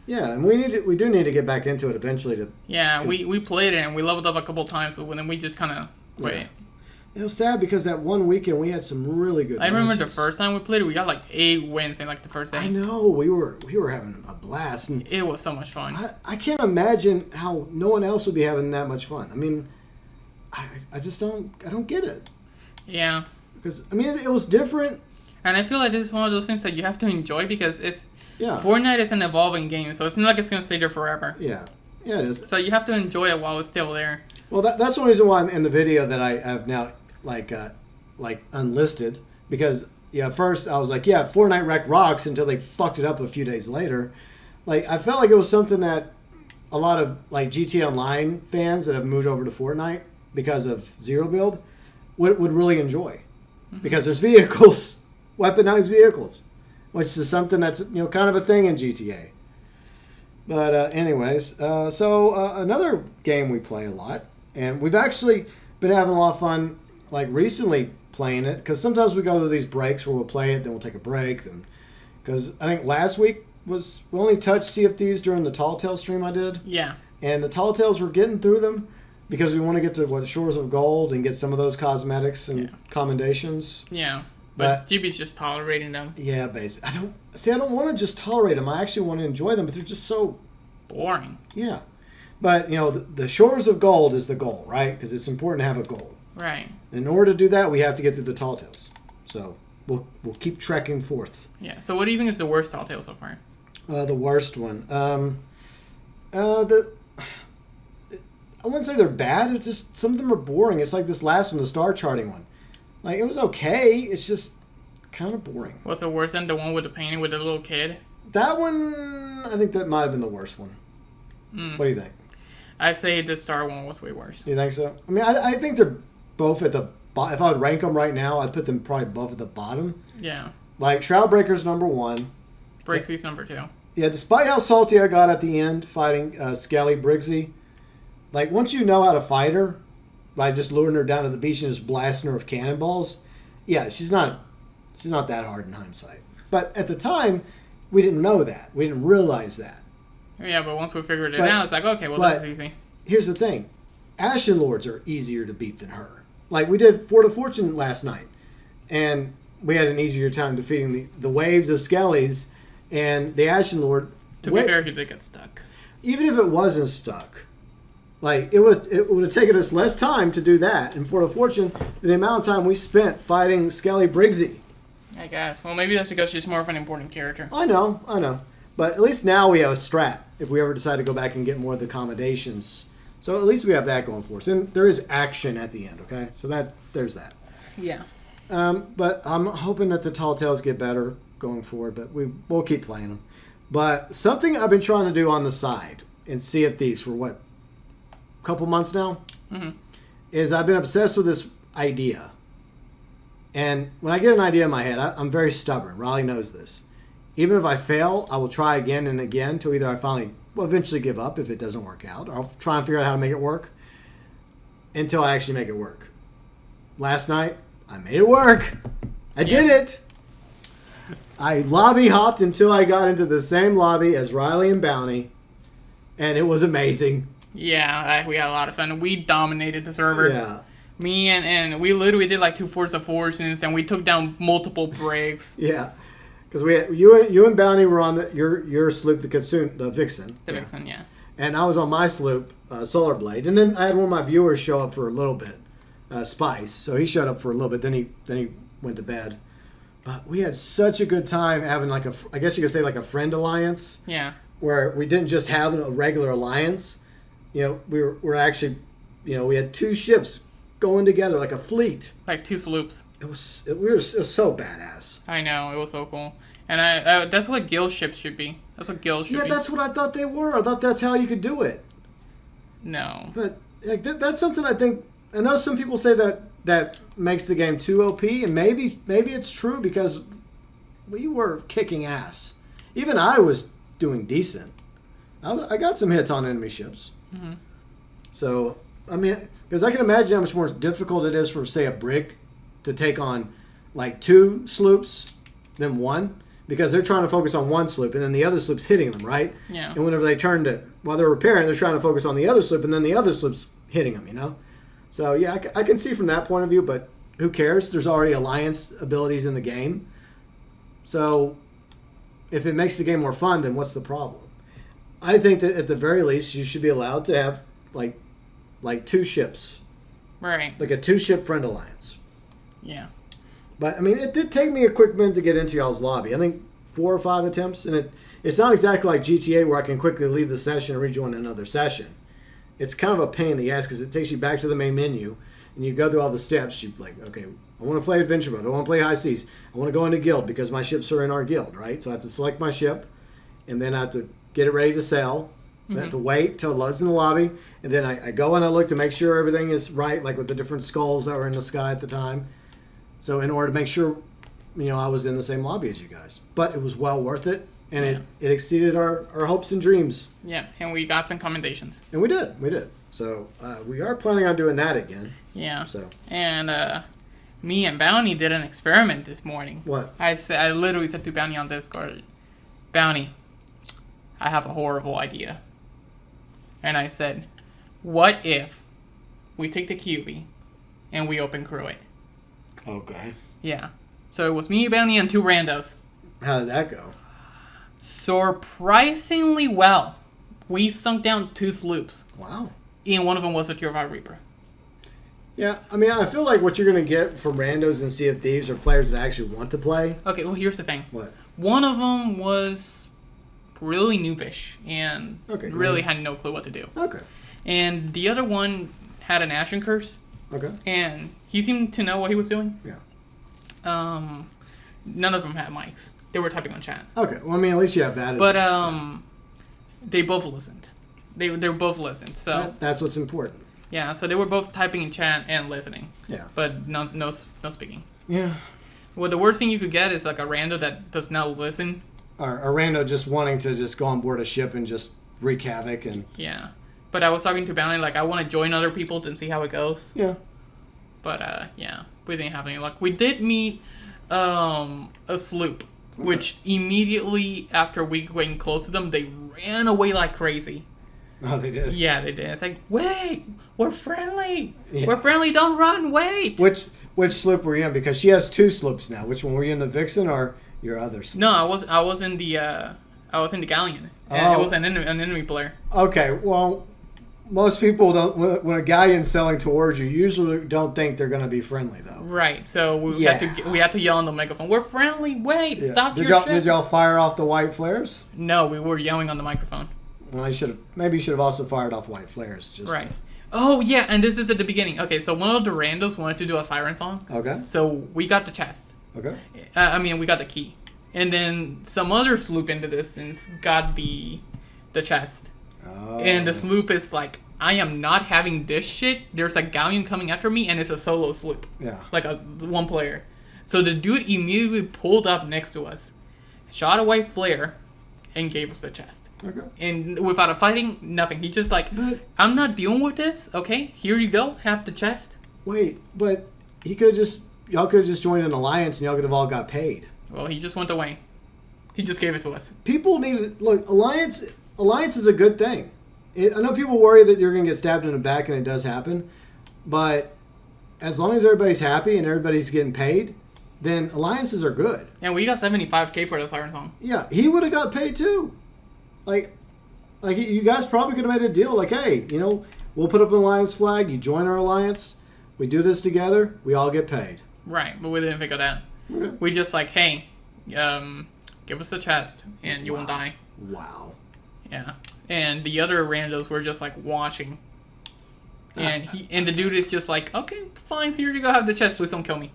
Yeah, and we do need to get back into it eventually. We played it and we leveled up a couple times, but then we just kind of quit. Yeah. It was sad because that one weekend we had some really good. I remember the first time we played it, we got like 8 wins in like the first day. I know we were having a blast, and it was so much fun. I can't imagine how no one else would be having that much fun. I mean, I just don't get it. Yeah. Because I mean, it was different. And I feel like this is one of those things that you have to enjoy because yeah. Fortnite is an evolving game, so it's not like it's going to stay there forever. Yeah. Yeah, it is. So you have to enjoy it while it's still there. Well, that's the reason why in the video that I have now like unlisted, because at first I was like, yeah, Fortnite Wreck rocks until they fucked it up a few days later. Like I felt like it was something that a lot of like GTA Online fans that have moved over to Fortnite because of Zero Build would really enjoy, because there's vehicles, weaponized vehicles, which is something that's kind of a thing in GTA. But anyways, so another game we play a lot, and we've actually been having a lot of fun, like recently playing it, because sometimes we go to these breaks where we'll play it, then we'll take a break, then because I think last week we only touched Sea of Thieves during the Tall Tale stream I did. Yeah. And the Tall Tales, we're getting through them because we want to get to Shores of Gold and get some of those cosmetics and commendations. Yeah. But GB's just tolerating them. Yeah, basically. I don't want to just tolerate them. I actually want to enjoy them, but they're just so boring. Yeah. But, the Shores of Gold is the goal, right? Because it's important to have a goal. Right. In order to do that, we have to get through the Tall Tales. So we'll keep trekking forth. Yeah. So what do you think is the worst Tall Tale so far? The worst one. I wouldn't say they're bad. It's just some of them are boring. It's like this last one, the star charting one. Like, it was okay. It's just kind of boring. What's the worst than the one with the painting with the little kid? That one, I think that might have been the worst one. What do you think? I say the star one was way worse. You think so? I mean, I think they're both at the bottom. If I would rank them right now, I'd put them probably both at the bottom. Yeah. Like, Shroudbreaker's number 1. Briggsy's number 2. Yeah, despite how salty I got at the end fighting Skelly Briggsy, like, once you know how to fight her, by just luring her down to the beach and just blasting her with cannonballs, yeah, she's not that hard in hindsight. But at the time, we didn't know that. We didn't realize that. Yeah, but once we figured it out, it's like, okay, well, this is easy. Here's the thing. Ashen Lords are easier to beat than her. Like, we did Fort of Fortune last night, and we had an easier time defeating the waves of Skellies and the Ashen Lord. To be fair, he did get stuck. Even if it wasn't stuck, like, it would have taken us less time to do that in Fort of Fortune than the amount of time we spent fighting Skelly Briggsy. I guess. Well, maybe that's because she's more of an important character. I know. But at least now we have a strat if we ever decide to go back and get more of the accommodations. So at least we have that going for us. And there is action at the end, okay? So there's that. Yeah. But I'm hoping that the Tall Tales get better going forward, but we'll keep playing them. But something I've been trying to do on the side in Sea of Thieves for a couple months now, is I've been obsessed with this idea. And when I get an idea in my head, I'm very stubborn. Raleigh knows this. Even if I fail, I will try again and again until either I finally will eventually give up if it doesn't work out, or I'll try and figure out how to make it work until I actually make it work. Last night, I made it work. I did it. I lobby hopped until I got into the same lobby as Riley and Bounty, and it was amazing. Yeah, we had a lot of fun. We dominated the server. Yeah. Me and we literally did like 2 Forts of Fortunes, and we took down multiple brigs. Yeah. Because you and Bounty were on your sloop, the Vixen. The Vixen, yeah. And I was on my sloop, Solar Blade. And then I had one of my viewers show up for a little bit, Spice. So he showed up for a little bit. Then he went to bed. But we had such a good time having I guess you could say a friend alliance. Yeah. Where we didn't just have a regular alliance. You know, we're actually, we had 2 ships going together like a fleet. Like 2 sloops. It was so badass. I know, it was so cool. And I that's what guild ships should be. That's what guild should be. Yeah, that's what I thought they were. I thought that's how you could do it. No. But that's something I think. I know some people say that makes the game too OP, and maybe it's true because we were kicking ass. Even I was doing decent. I got some hits on enemy ships. Mm-hmm. So, I mean, because I can imagine how much more difficult it is for, say, a brig to take on like 2 sloops than 1, because they're trying to focus on 1 sloop and then the other sloop's hitting them, right? Yeah. And whenever they turn to, while they're repairing, they're trying to focus on the other sloop and then the other sloop's hitting them, So, yeah, I can see from that point of view, but who cares? There's already alliance abilities in the game. So, if it makes the game more fun, then what's the problem? I think that at the very least, you should be allowed to have like 2 ships. Right. Like a 2-ship friend alliance. Yeah. But, I mean, it did take me a quick minute to get into y'all's lobby. I think 4 or 5 attempts. And it's not exactly like GTA where I can quickly leave the session and rejoin another session. It's kind of a pain in the ass because it takes you back to the main menu. And you go through all the steps. You're like, okay, I want to play Adventure Mode. I want to play High Seas. I want to go into Guild because my ships are in our Guild, right? So I have to select my ship. And then I have to get it ready to sail. I have to wait till it loads in the lobby. And then I go and I look to make sure everything is right, like with the different skulls that were in the sky at the time. So in order to make sure, I was in the same lobby as you guys. But it was well worth it. And it exceeded our hopes and dreams. Yeah, and we got some commendations. And we did. So we are planning on doing that again. Yeah. So. And me and Bounty did an experiment this morning. What? I literally said to Bounty on Discord, Bounty, I have a horrible idea. And I said, what if we take the QB and we open crew it? Okay. Yeah. So it was me, Bounty, and 2 randos. How did that go? Surprisingly well. We sunk down 2 sloops. Wow. And one of them was a Tier 5 Reaper. Yeah, I mean, I feel like what you're going to get from randos and Sea of Thieves are players that actually want to play. Okay, well, here's the thing. What? One of them was really noobish and really had no clue what to do. Okay. And the other one had an Ashen Curse. Okay. And he seemed to know what he was doing. Yeah. None of them had mics. They were typing on chat. Okay. Well, I mean, at least you have that. But they both listened. They were both listened. So that's what's important. Yeah. So they were both typing in chat and listening. Yeah. But no speaking. Yeah. Well, the worst thing you could get is like a rando that does not listen. Or a rando just wanting to just go on board a ship and just wreak havoc and. Yeah. But I was talking to Bounty, like, I want to join other people and see how it goes. Yeah. But, yeah, we didn't have any luck. We did meet a sloop, which immediately after we getting close to them, they ran away like crazy. Oh, they did? Yeah, they did. It's like, wait, we're friendly. Yeah. We're friendly, don't run, wait. Which sloop were you in? Because she has 2 sloops now. Which one were you in, the Vixen or your others? No, I was in the Galleon. And it was an enemy player. Okay, well, most people don't. When a galleon's sailing towards you, usually don't think they're going to be friendly, though. Right. So we had to yell on the megaphone. We're friendly. Wait, stop your ship. Did y'all fire off the white flares? No, we were yelling on the microphone. Well, maybe you should have also fired off white flares. Just right. Oh yeah, and this is at the beginning. Okay, so one of the randos wanted to do a siren song. Okay. So we got the chest. Okay. We got the key, and then some other sloop in the distance got the chest. Oh. And the sloop is like, I am not having this shit. There's a galleon coming after me, and it's a solo sloop. Yeah. Like a one player. So the dude immediately pulled up next to us, shot a white flare, and gave us the chest. Okay. And without a fighting, nothing. He just like, I'm not dealing with this. Okay, here you go. Have the chest. Wait, but y'all could have just joined an alliance and y'all could have all got paid. Well, he just went away. He just gave it to us. People need alliance is a good thing. I know people worry that you're going to get stabbed in the back, and it does happen. But as long as everybody's happy and everybody's getting paid, then alliances are good. And we got $75K for the siren song. Yeah, he would have got paid too. Like you guys probably could have made a deal. Like, hey, we'll put up an alliance flag. You join our alliance. We do this together. We all get paid. Right, but we didn't think of that. Okay. We just like, hey, give us the chest, and you won't die. Wow. Yeah. And the other randos were just like watching. And the dude is just like, okay, fine, here you go, have the chest, please don't kill me.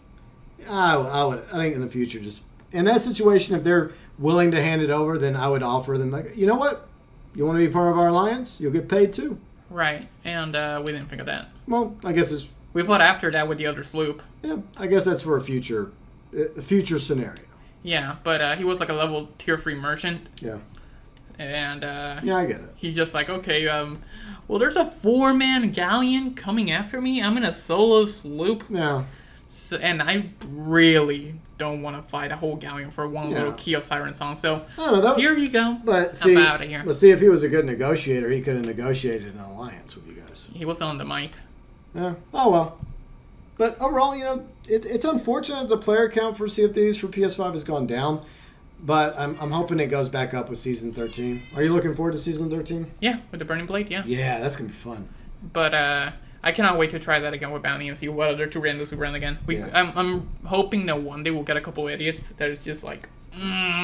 I think in the future, just in that situation, if they're willing to hand it over, then I would offer them, like, you know what? You want to be part of our alliance? You'll get paid too. Right. And we didn't think of that. Well, I guess we fought after that with the other sloop. Yeah, I guess that's for a future scenario. Yeah, but he was like a level tier 3 merchant. Yeah. And yeah, I get it. He's just like, okay, well, there's a 4-man galleon coming after me. I'm in a solo sloop. Yeah. So, and I really don't want to fight a whole galleon for one little key of siren song. So here you go. But I'm out of here. Let's see, if he was a good negotiator, he could have negotiated an alliance with you guys. He was on the mic. Yeah. Oh well. But overall, it's unfortunate the player count for Sea of Thieves for PS5 has gone down. But I'm hoping it goes back up with Season 13. Are you looking forward to Season 13? Yeah, with the Burning Blade, yeah. Yeah, that's going to be fun. But I cannot wait to try that again with Bounty and see what other 2 randos we run again. I'm hoping that one day we'll get a couple idiots that is just like,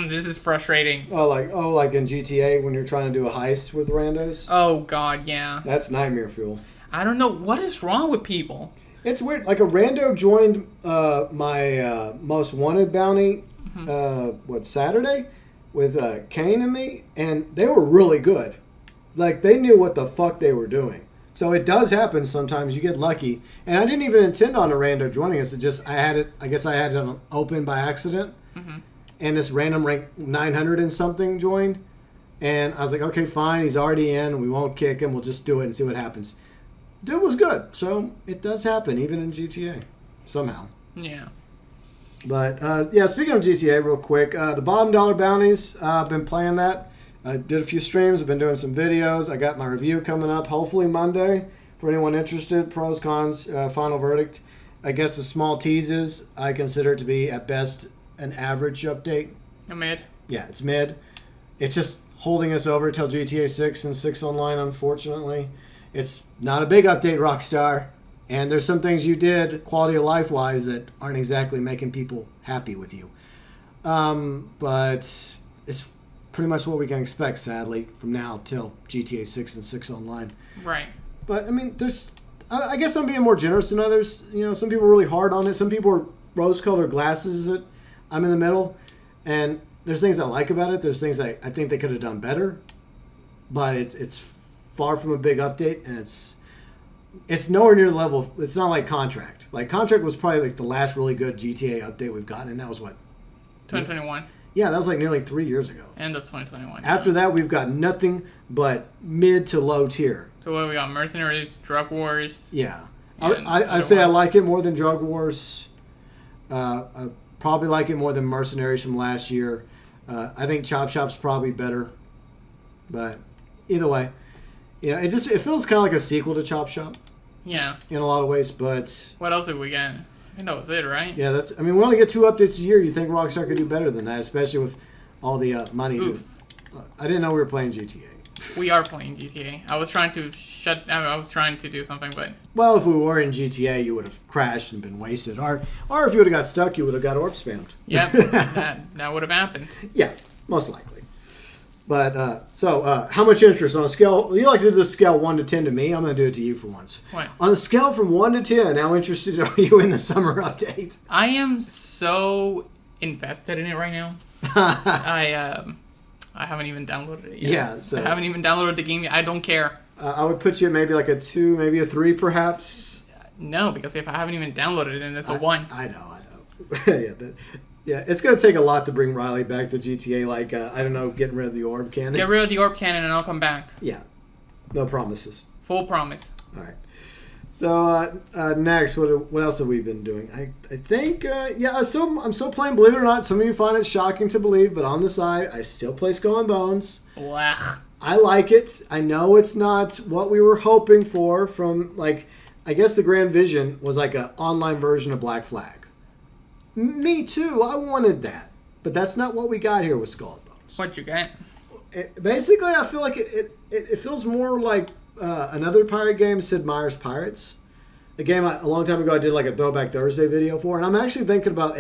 this is frustrating. Like in GTA when you're trying to do a heist with randos? Oh, God, yeah. That's nightmare fuel. I don't know. What is wrong with people? It's weird. Like a rando joined my most wanted bounty Saturday with Kane and me, and they were really good. Like, they knew what the fuck they were doing. So it does happen sometimes. You get lucky. And I didn't even intend on a rando joining us. I guess I had it open by accident. Mm-hmm. And this random rank 900 and something joined. And I was like, okay, fine. He's already in. We won't kick him. We'll just do it and see what happens. Dude was good. So it does happen, even in GTA. Somehow. Yeah. But, speaking of GTA real quick, the bottom dollar bounties, I've been playing that. I did a few streams. I've been doing some videos. I got my review coming up, hopefully Monday. For anyone interested, pros, cons, final verdict. I guess the small teases, I consider it to be, at best, an average update. A mid? Yeah, it's mid. It's just holding us over till GTA 6 and 6 Online, unfortunately. It's not a big update, Rockstar. And there's some things you did, quality of life-wise, that aren't exactly making people happy with you. But it's pretty much what we can expect, sadly, from now till GTA 6 and 6 Online. Right. But, I mean, I guess I'm being more generous than others. Some people are really hard on it. Some people are rose-colored glasses. I'm in the middle. And there's things I like about it. There's things I think they could have done better. But it's far from a big update, and it's nowhere near the level. It's not like Contract. Like, Contract was probably like the last really good GTA update we've gotten, and that was what? 2021. Yeah, that was like nearly 3 years ago. End of 2021. After that, we've got nothing but mid to low tier. So what we got? Mercenaries, Drug Wars. Yeah. I say I like it more than Drug Wars. I probably like it more than Mercenaries from last year. I think Chop Shop's probably better. But either way, You know, it feels kind of like a sequel to Chop Shop. Yeah. In a lot of ways, but what else have we got? I think that was it, right? Yeah, I mean, we only get 2 updates a year. You think Rockstar could do better than that, especially with all the money. I didn't know we were playing GTA. We are playing GTA. I was trying to do something, but well, if we were in GTA, you would have crashed and been wasted, or if you would have got stuck, you would have got orb spammed. Yep, that would have happened. Yeah, most likely. But how much interest on a scale? You like to do the scale 1 to 10 to me. I'm going to do it to you for once. What? On a scale from 1 to 10, how interested are you in the summer update? I am so invested in it right now. I haven't even downloaded it yet. Yeah, so I haven't even downloaded the game yet. I don't care. I would put you at maybe like a 2, maybe a 3, perhaps. No, because if I haven't even downloaded it, then it's a 1. I know. Yeah, it's going to take a lot to bring Riley back to GTA, like, I don't know, getting rid of the orb cannon. Get rid of the orb cannon and I'll come back. Yeah. No promises. Full promise. All right. So, next, what else have we been doing? I think, I'm still playing, believe it or not, some of you find it shocking to believe, but on the side, I still play Skull and Bones. Blech. I like it. I know it's not what we were hoping for from, like, I guess the grand vision was like an online version of Black Flag. Me too. I wanted that. But that's not what we got here with Skull and Bones. What you got? Basically, I feel like it feels more like another pirate game, Sid Meier's Pirates. A game a long time ago I did like a Throwback Thursday video for. And I'm actually thinking about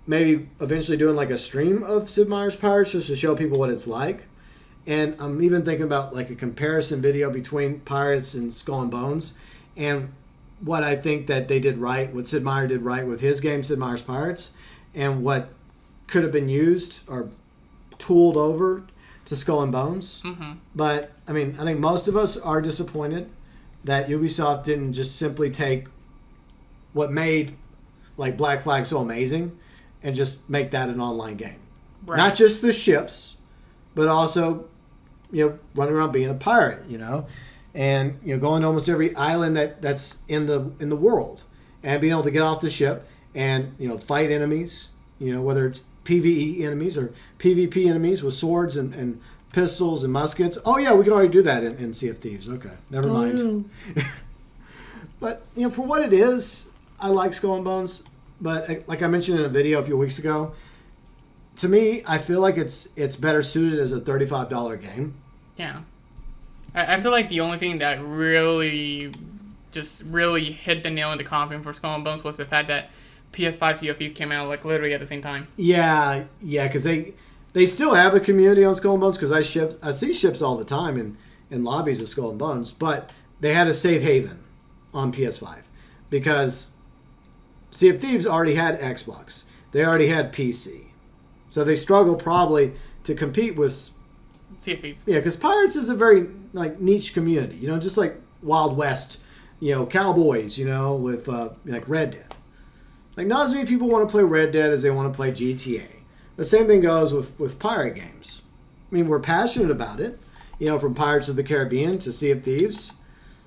maybe eventually doing like a stream of Sid Meier's Pirates just to show people what it's like. And I'm even thinking about like a comparison video between Pirates and Skull and Bones, and what I think that they did right, what Sid Meier did right with his game, Sid Meier's Pirates, and what could have been used or tooled over to Skull and Bones. Mm-hmm. But, I mean, I think most of us are disappointed that Ubisoft didn't just simply take what made like Black Flag so amazing and just make that an online game. Right. Not just the ships, but also, running around being a pirate, and going to almost every island that's in the world, and being able to get off the ship and fight enemies, whether it's PvE enemies or PvP enemies with swords and pistols and muskets. Oh yeah, we can already do that in Sea of Thieves. Okay, never mind. Yeah. But for what it is, I like Skull and Bones. But like I mentioned in a video a few weeks ago, to me, I feel like it's better suited as a $35 game. Yeah. I feel like the only thing that really hit the nail in the coffin for Skull and Bones was the fact that PS5 Sea of Thieves came out like literally at the same time. Yeah, because they still have a community on Skull and Bones, because I see ships all the time in lobbies of Skull and Bones, but they had a safe haven on PS5 because Sea of Thieves already had Xbox. They already had PC. So they struggle probably to compete with Sea of Thieves. Yeah, because Pirates is a very niche community, just like Wild West, cowboys, with like Red Dead. Like, not as many people want to play Red Dead as they want to play GTA. The same thing goes with pirate games. I mean, we're passionate about it, from Pirates of the Caribbean to Sea of Thieves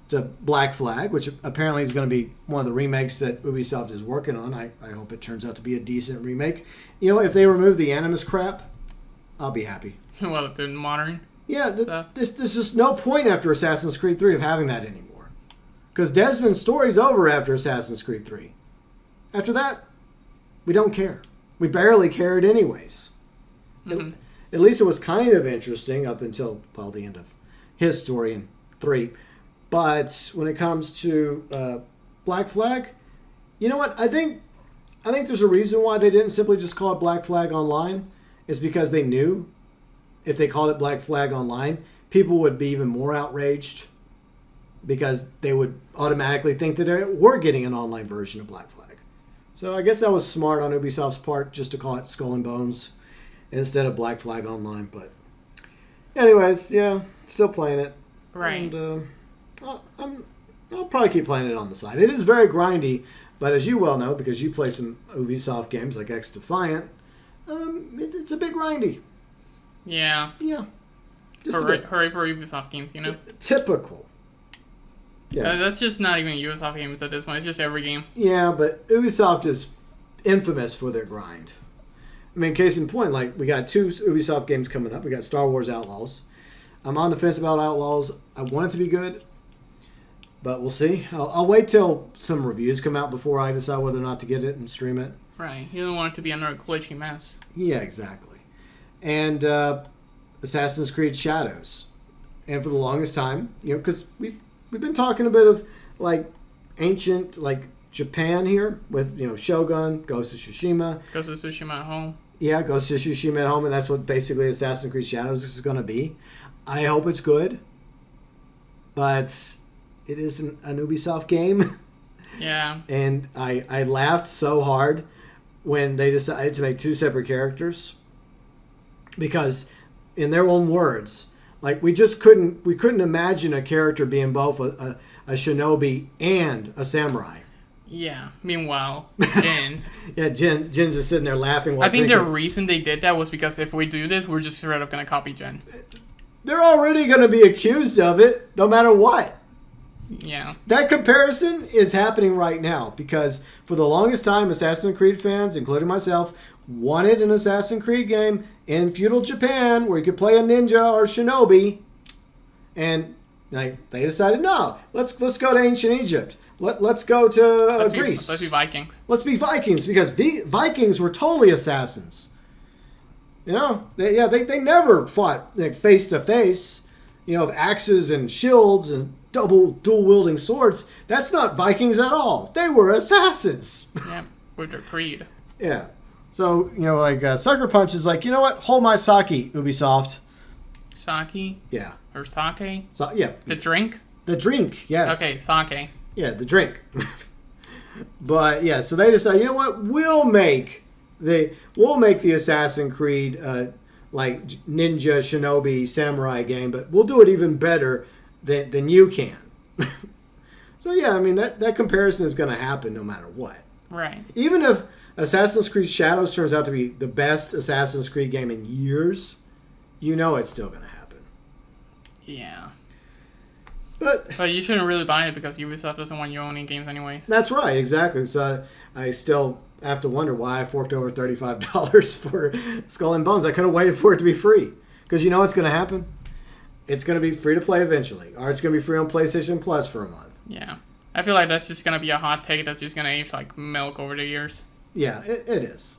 to Black Flag, which apparently is going to be one of the remakes that Ubisoft is working on. I hope it turns out to be a decent remake. If they remove the Animus crap, I'll be happy. Well, the modern. Yeah, there's just no point after Assassin's Creed 3 of having that anymore. Because Desmond's story's over after Assassin's Creed 3. After that, we don't care. We barely cared anyways. Mm-hmm. At least it was kind of interesting up until, the end of his story in 3. But when it comes to Black Flag, you know what? I think there's a reason why they didn't simply just call it Black Flag Online. It's because they knew if they called it Black Flag Online, people would be even more outraged because they would automatically think that they were getting an online version of Black Flag. So I guess that was smart on Ubisoft's part just to call it Skull and Bones instead of Black Flag Online. But anyways, yeah, still playing it. Right. And I'll probably keep playing it on the side. It is very grindy, but as you well know, because you play some Ubisoft games like XDefiant, it's a bit grindy. Yeah. Yeah. Just hurry for Ubisoft games, Typical. Yeah. That's just not even Ubisoft games at this point. It's just every game. Yeah, but Ubisoft is infamous for their grind. I mean, case in point, like, we got 2 Ubisoft games coming up. We got Star Wars Outlaws. I'm on the fence about Outlaws. I want it to be good, but we'll see. I'll wait till some reviews come out before I decide whether or not to get it and stream it. Right. You don't want it to be another glitchy mess. Yeah, exactly. And Assassin's Creed Shadows. And for the longest time, because we've been talking a bit of like ancient like Japan here with Shogun, Ghost of Tsushima. Ghost of Tsushima at home. Yeah, Ghost of Tsushima at home, and that's what basically Assassin's Creed Shadows is going to be. I hope it's good, but it isn't an Ubisoft game. Yeah. And I laughed so hard when they decided to make 2 separate characters because, in their own words, like we couldn't imagine a character being both a shinobi and a samurai. Yeah. Meanwhile, Jin. Yeah, Jin's just sitting there laughing. I think the reason they did that was because if we do this, we're just straight up gonna copy Jin. They're already gonna be accused of it, no matter what. Yeah. That comparison is happening right now because for the longest time, Assassin's Creed fans, including myself, wanted an Assassin's Creed game in feudal Japan where you could play a ninja or shinobi, and they decided no, let's go to ancient Egypt. Let's go to Greece. Let's be Vikings. Let's be Vikings because Vikings were totally assassins. They never fought face to face. Of axes and shields and dual wielding swords. That's not Vikings at all. They were assassins. Yeah, with their creed. Yeah. So, Sucker Punch is like, you know what? Hold my sake, Ubisoft. Sake? Yeah. Or sake? Yeah. The drink? The drink, yes. Okay, sake. Yeah, the drink. But, yeah, so they decide, you know what? We'll make the Assassin's Creed, ninja, shinobi, samurai game, but we'll do it even better than you can. So, yeah, I mean, that comparison is going to happen no matter what. Right. Even if Assassin's Creed Shadows turns out to be the best Assassin's Creed game in years, it's still going to happen. Yeah. But you shouldn't really buy it because Ubisoft doesn't want you owning games anyways. That's right, exactly. So I still have to wonder why I forked over $35 for Skull and Bones. I could have waited for it to be free. Because you know what's going to happen? It's going to be free to play eventually. Or it's going to be free on PlayStation Plus for a month. Yeah. I feel like that's just going to be a hot take that's just going to age like milk over the years. Yeah, it is.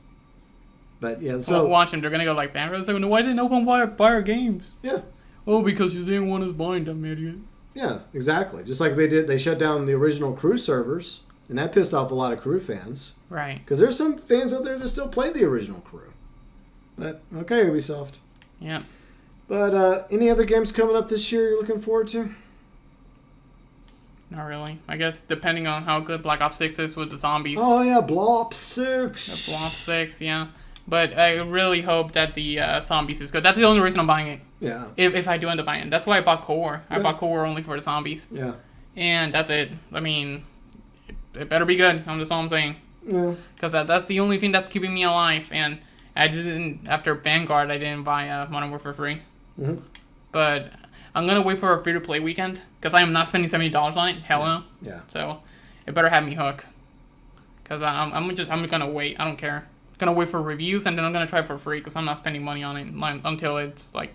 But yeah, so... Well, watch them. They're going to go like, Banner's like, why didn't open buy our games? Yeah. Oh, because you didn't want us buying them, idiot. Yeah, exactly. Just like they did, they shut down the original Crew servers, and that pissed off a lot of Crew fans. Right. Because there's some fans out there that still play the original Crew. But, okay, Ubisoft. Yeah. But, any other games coming up this year you're looking forward to? Not really. I guess depending on how good Black Ops 6 is with the zombies. Oh, yeah, Blob 6. The Blob 6, yeah. But I really hope that the zombies is good. That's the only reason I'm buying it. Yeah. If I do end up buying it. That's why I bought Cold War. I bought Cold War only for the zombies. Yeah. And that's it. I mean, it better be good. That's all I'm saying. Yeah. Because that's the only thing that's keeping me alive. And I didn't, after Vanguard, I didn't buy Modern Warfare 3. Mm-hmm. But I'm going to wait for a free-to-play weekend. Because I am not spending $70 on it. Hell no. Yeah. So it better have me hooked. Because I'm going to wait. I don't care. Gonna wait for reviews and then I'm gonna try it for free because I'm not spending money on it until it's like,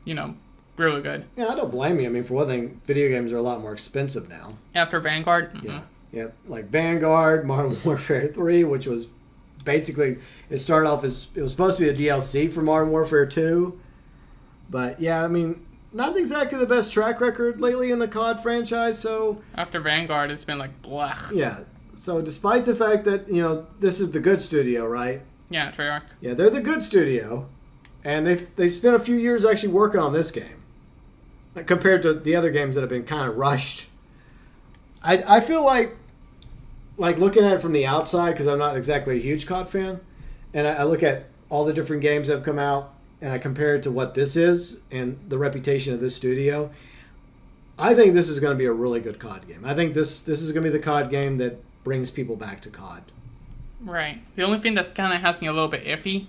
really good. Yeah, I don't blame you. I mean, for one thing, video games are a lot more expensive now. After Vanguard. Mm-hmm. Yeah, like Vanguard, Modern Warfare 3, which was basically it started off as it was supposed to be a DLC for Modern Warfare 2, but yeah, I mean, not exactly the best track record lately in the COD franchise. So after Vanguard, it's been like blech. Yeah. So despite the fact that, this is the good studio, right? Yeah, Treyarch. Yeah, they're the good studio. And they spent a few years actually working on this game. Compared to the other games that have been kind of rushed. I feel like looking at it from the outside, because I'm not exactly a huge COD fan, and I look at all the different games that have come out, and I compare it to what this is and the reputation of this studio, I think this is going to be a really good COD game. I think this is going to be the COD game that brings people back to COD. Right. The only thing that kind of has me a little bit iffy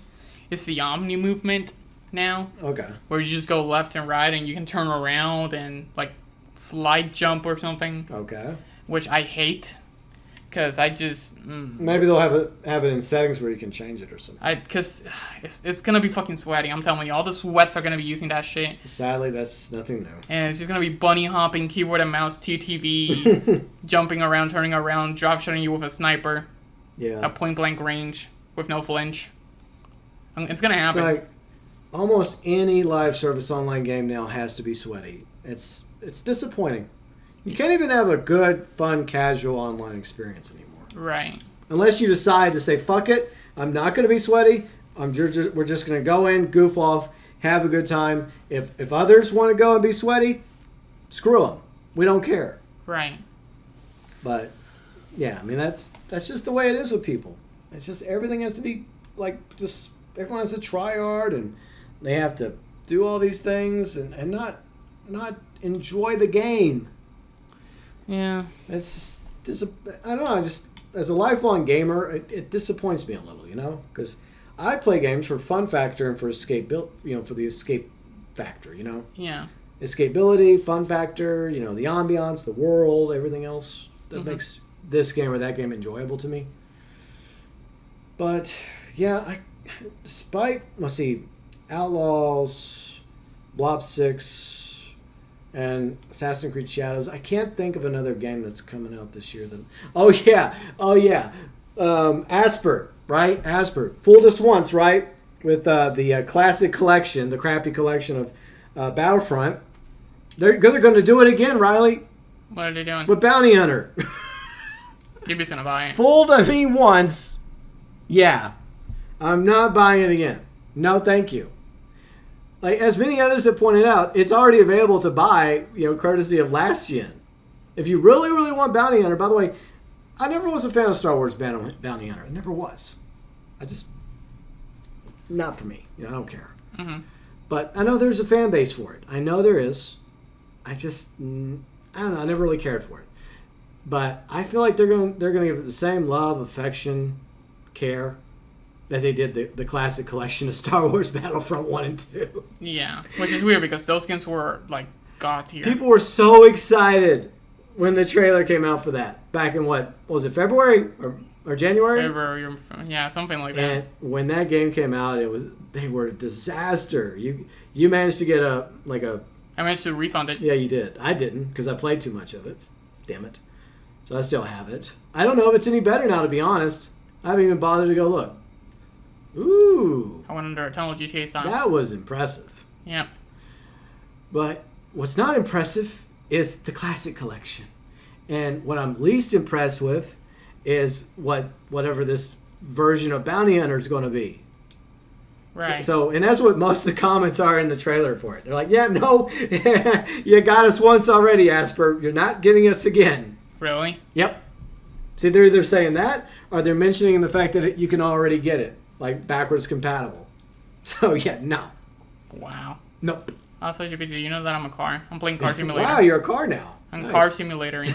is the Omni movement now. Okay. Where you just go left and right and you can turn around and slide jump or something. Okay. Which I hate. Because I just... Maybe they'll have it in settings where you can change it or something. Because it's going to be fucking sweaty. I'm telling you. All the sweats are going to be using that shit. Sadly, that's nothing new. And it's just going to be bunny hopping, keyboard and mouse, TTV, jumping around, turning around, drop shotting you with a sniper. Yeah. At point blank range with no flinch. It's going to happen. It's like almost any live service online game now has to be sweaty. It's disappointing. You can't even have a good, fun, casual online experience anymore. Right. Unless you decide to say, fuck it, I'm not going to be sweaty. We're just going to go in, goof off, have a good time. If others want to go and be sweaty, screw them. We don't care. Right. But, yeah, I mean, that's just the way it is with people. It's just everything has to be, like, just everyone has to try hard, and they have to do all these things and not enjoy the game. Yeah. I don't know, just as a lifelong gamer, it disappoints me a little, because I play games for fun factor and for for the escape factor, Yeah. Escapability, fun factor, the ambiance, the world, everything else that makes this game or that game enjoyable to me. But yeah, despite Outlaws, Blob 6, and Assassin's Creed Shadows, I can't think of another game that's coming out this year. Oh yeah. Asper, right? Asper fooled us once, right? With the classic collection, the crappy collection of Battlefront. They're going to do it again, Riley. What are they doing? With Bounty Hunter. You're just gonna buy it. Fooled me once. Yeah. I'm not buying it again. No, thank you. Like, as many others have pointed out, it's already available to buy, courtesy of last gen. If you really, really want Bounty Hunter, by the way, I never was a fan of Star Wars Bounty Hunter. I never was. Not for me. I don't care. Mm-hmm. But I know there's a fan base for it. I know there is. I don't know. I never really cared for it. But I feel like they're going to give it the same love, affection, care that they did the classic collection of Star Wars Battlefront 1 and 2. Yeah, which is weird because those skins were, like, god tier. People were so excited when the trailer came out for that. Back in what was it, February or January? February, yeah, something like that. And when that game came out, they were a disaster. You managed to get I managed to refund it. Yeah, you did. I didn't because I played too much of it. Damn it. So I still have it. I don't know if it's any better now, to be honest. I haven't even bothered to go look. Ooh. I went under a tunnel GTA style. That was impressive. Yep. But what's not impressive is the classic collection. And what I'm least impressed with is whatever this version of Bounty Hunter is going to be. Right. So, and that's what most of the comments are in the trailer for it. They're like, yeah, no, you got us once already, Asper. You're not getting us again. Really? Yep. See, they're either saying that or they're mentioning the fact that you can already get it. Like, backwards compatible. So, yeah, no. Wow. Nope. Oh, so do you know that I'm a car? I'm playing Car Simulator. Wow, you're a car now. I'm nice. Car Simulator.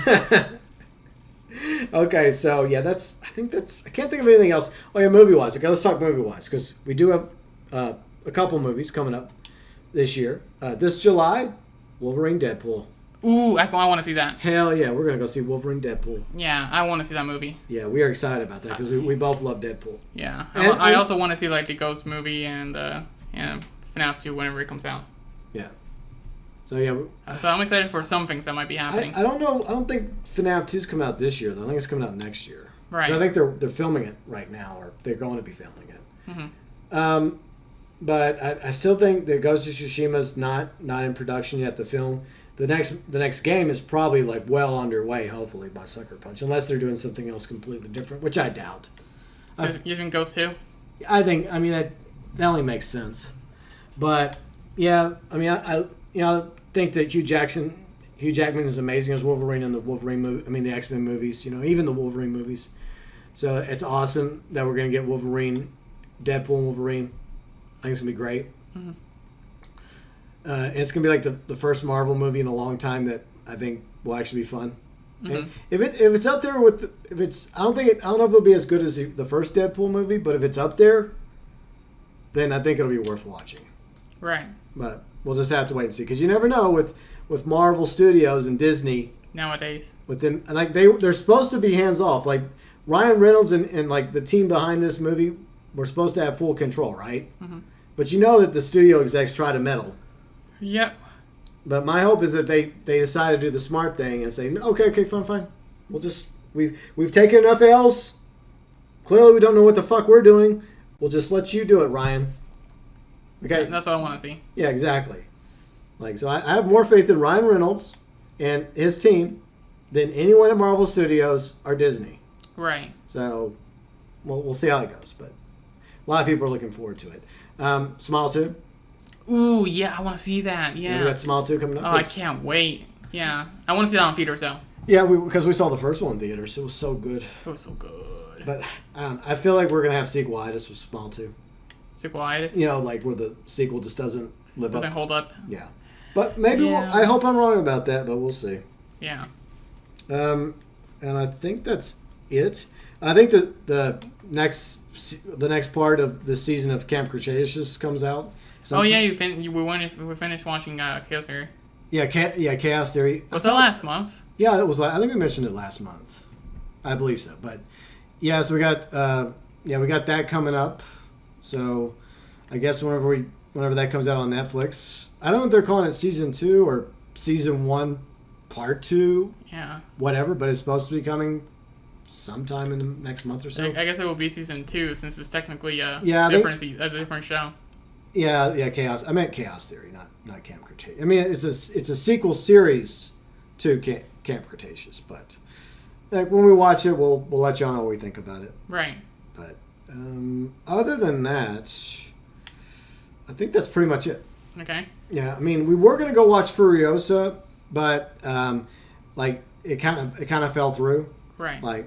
Okay, so, yeah, I can't think of anything else. Oh, yeah, movie-wise. Okay, let's talk movie-wise, because we do have a couple movies coming up this year. This July, Wolverine, Deadpool. Ooh, I want to see that. Hell yeah, we're going to go see Wolverine, Deadpool. Yeah, I want to see that movie. Yeah, we are excited about that because we both love Deadpool. Yeah. I also want to see, like, the Ghost movie and FNAF 2 whenever it comes out. Yeah. So, yeah. So I'm excited for some things that might be happening. I don't know. I don't think FNAF 2's coming out this year, though. I think it's coming out next year. Right. So I think they're filming it right now, or they're going to be filming it. Mm-hmm. But I still think that Ghost of Tsushima's not in production yet, the film. The next game is probably like well underway, hopefully, by Sucker Punch, unless they're doing something else completely different, which I doubt. You think Ghost 2? I mean that only makes sense. But yeah, I mean I think that Hugh Jackman is amazing as Wolverine in the Wolverine movie. I mean the X-Men movies, even the Wolverine movies. So it's awesome that we're gonna get Wolverine, Deadpool, and Wolverine. I think it's gonna be great. Mm-hmm. And it's gonna be like the first Marvel movie in a long time that I think will actually be fun. Mm-hmm. And if it's up there with I don't know if it'll be as good as the first Deadpool movie, but if it's up there, then I think it'll be worth watching. Right. But we'll just have to wait and see because you never know with Marvel Studios and Disney nowadays. With them, and like they're supposed to be hands off. Like Ryan Reynolds and like the team behind this movie were supposed to have full control, right? Mm-hmm. But you know that the studio execs try to meddle. Yep. But my hope is that they decide to do the smart thing and say, okay, fine. We've taken enough L's. Clearly, we don't know what the fuck we're doing. We'll just let you do it, Ryan. Okay, that's what I want to see. Yeah, exactly. Like, so I have more faith in Ryan Reynolds and his team than anyone at Marvel Studios or Disney. Right. So, we'll see how it goes. But a lot of people are looking forward to it. Smile 2. Ooh, yeah, I want to see that. Yeah. We got Smile 2 coming up. Oh, I can't wait. Yeah. I want to see that on theaters, though. Yeah, because we saw the first one in theaters. It was so good. It was so good. But I feel like we're going to have sequelitis with Smile 2. Sequelitis? You know, like where the sequel just doesn't live up. Doesn't hold up? Yeah. But maybe I hope I'm wrong about that, but we'll see. Yeah. And I think that's it. I think that the next part of the season of Camp Cretaceous comes out. Sometime. Oh yeah, we finished watching Chaos Theory. Yeah, Chaos Theory. Was that last month? Yeah, it was. I think we mentioned it last month. I believe so. But yeah, so we got that coming up. So I guess whenever that comes out on Netflix, I don't know if they're calling it season 2 or season 1 part 2. Yeah. Whatever, but it's supposed to be coming sometime in the next month or so. I guess it will be season 2 since it's technically a different show. Yeah, Chaos. I meant Chaos Theory, not Camp Cretaceous. I mean, it's a sequel series to Camp Cretaceous, but like when we watch it, we'll let y'all know what we think about it. Right. But other than that, I think that's pretty much it. Okay. Yeah, I mean, we were gonna go watch Furiosa, but like it kind of fell through. Right.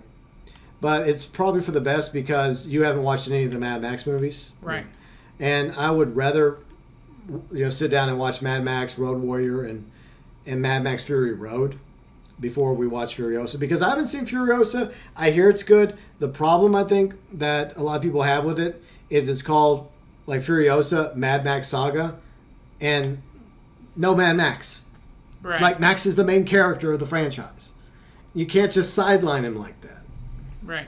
But it's probably for the best because you haven't watched any of the Mad Max movies. Right. And I would rather, sit down and watch Mad Max Road Warrior and Mad Max Fury Road before we watch Furiosa because I haven't seen Furiosa. I hear it's good. The problem I think that a lot of people have with it is it's called like Furiosa Mad Max Saga, and no Mad Max. Right. Like Max is the main character of the franchise. You can't just sideline him like that. Right.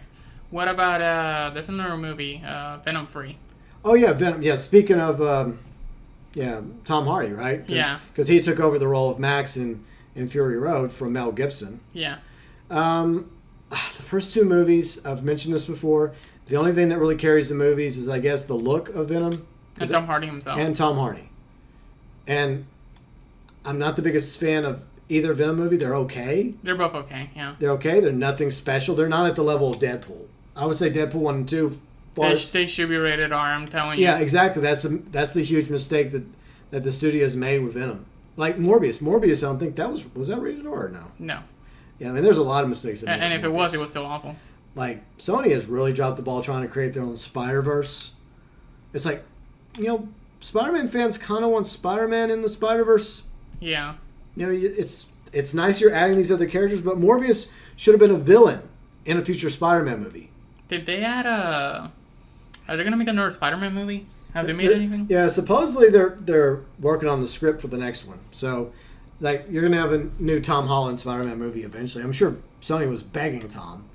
What about there's another movie, Venom Free. Oh yeah, Venom. Yeah, speaking of Tom Hardy, right? Yeah. Because he took over the role of Max in Fury Road from Mel Gibson. Yeah. The first 2 movies, I've mentioned this before. The only thing that really carries the movies is, I guess, the look of Venom. And Tom Hardy himself. And Tom Hardy. And I'm not the biggest fan of either Venom movie. They're okay. They're both okay, yeah. They're okay. They're nothing special. They're not at the level of Deadpool. I would say Deadpool 1 and 2... They should be rated R, I'm telling you. Yeah, exactly. That's the huge mistake that the studios made with Venom. Like Morbius. Morbius, I don't think that was that rated R or no? No. Yeah, I mean, there's a lot of mistakes. And if it was still awful. Like, Sony has really dropped the ball trying to create their own Spider-Verse. It's like, Spider-Man fans kind of want Spider-Man in the Spider-Verse. Yeah. It's nice you're adding these other characters, but Morbius should have been a villain in a future Spider-Man movie. Did they add Are they going to make another Spider-Man movie? Have they made anything? Yeah, supposedly they're working on the script for the next one. So, like, you're going to have a new Tom Holland Spider-Man movie eventually. I'm sure Sony was begging Tom.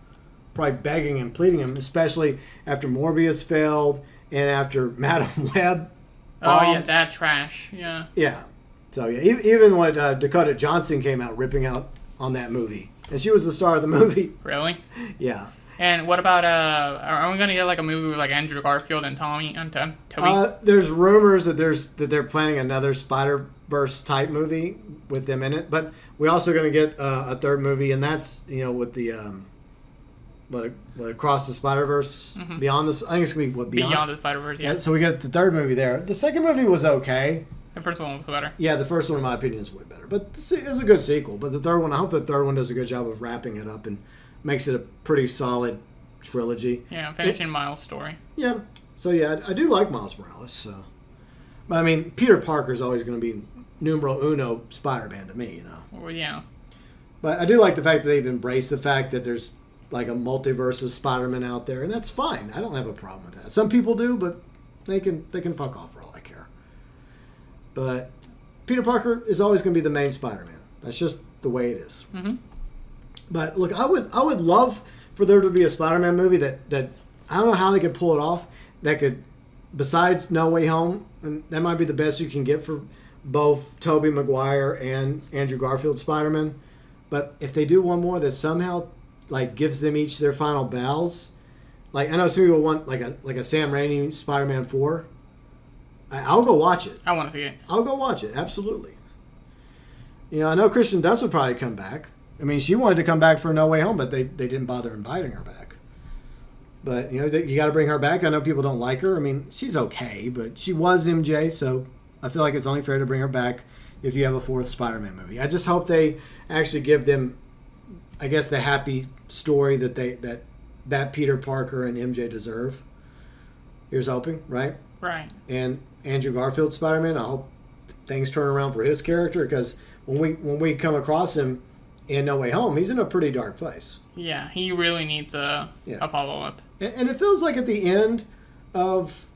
Probably begging and pleading him, especially after Morbius failed and after Madam Web. Oh, yeah, that trash. Yeah. Yeah. So, yeah, even when Dakota Johnson came out ripping out on that movie. And she was the star of the movie. Really? Yeah. And what about, are we going to get like a movie with like Andrew Garfield and Toby? There's rumors that they're planning another Spider-Verse type movie with them in it. But we're also going to get a third movie, and that's, with the, Across the Spider-Verse, Beyond this. I think it's going to be Beyond the Spider-Verse, yeah. So we got the third movie there. The second movie was okay. The first one was better. Yeah, the first one, in my opinion, is way better. But it was a good sequel. But the third one, I hope the third one does a good job of wrapping it up and makes it a pretty solid trilogy. Yeah, finishing Miles' story. Yeah. So, yeah, I do like Miles Morales. So, but, I mean, Peter Parker's always going to be numero uno Spider-Man to me, Well, yeah. But I do like the fact that they've embraced the fact that there's like a multiverse of Spider-Man out there, and that's fine. I don't have a problem with that. Some people do, but they can fuck off for all I care. But Peter Parker is always going to be the main Spider-Man. That's just the way it is. Mm-hmm. But look, I would love for there to be a Spider-Man movie that I don't know how they could pull it off. That could, besides No Way Home, and that might be the best you can get for both Tobey Maguire and Andrew Garfield Spider-Man. But if they do one more that somehow like gives them each their final bows, like I know some people want like a Sam Raimi Spider-Man 4. I'll go watch it. I want to see it. I'll go watch it. Absolutely. You know, I know Kristen Dunst would probably come back. I mean, she wanted to come back for No Way Home, but they didn't bother inviting her back. But, you know, you got to bring her back. I know people don't like her. I mean, she's okay, but she was MJ, so I feel like it's only fair to bring her back if you have a fourth Spider-Man movie. I just hope they actually give them, I guess, the happy story that Peter Parker and MJ deserve. Here's hoping, right? Right. And Andrew Garfield Spider-Man, I hope things turn around for his character, because when we come across him in No Way Home, he's in a pretty dark place. Yeah, he really needs a follow-up. And it feels like at the end of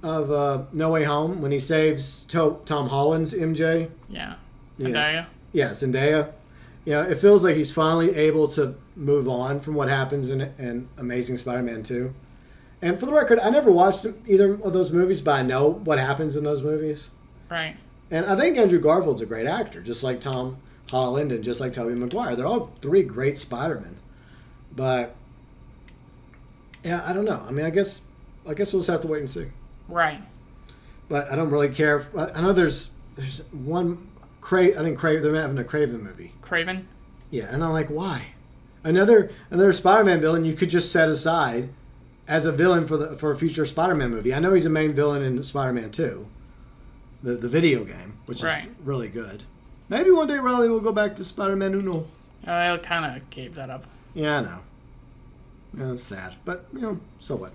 No Way Home, when he saves Tom Holland's MJ. Yeah. Zendaya. Yeah, Zendaya. Yeah, it feels like he's finally able to move on from what happens in Amazing Spider-Man 2. And for the record, I never watched either of those movies, but I know what happens in those movies. Right. And I think Andrew Garfield's a great actor, just like Tom Holland and just like Tobey Maguire. They're all three great Spider-Men. But, yeah, I don't know. I mean, I guess we'll just have to wait and see. Right. But I don't really care. I know there's one, I think they're having a Craven movie. Craven? Yeah, and I'm like, why? Another Spider-Man villain you could just set aside as a villain for a future Spider-Man movie. I know he's a main villain in Spider-Man 2, the video game, which is really good. Maybe one day Riley will go back to Spider-Man Uno. I kind of gave that up. Yeah, I know. Yeah, it's sad, but so what?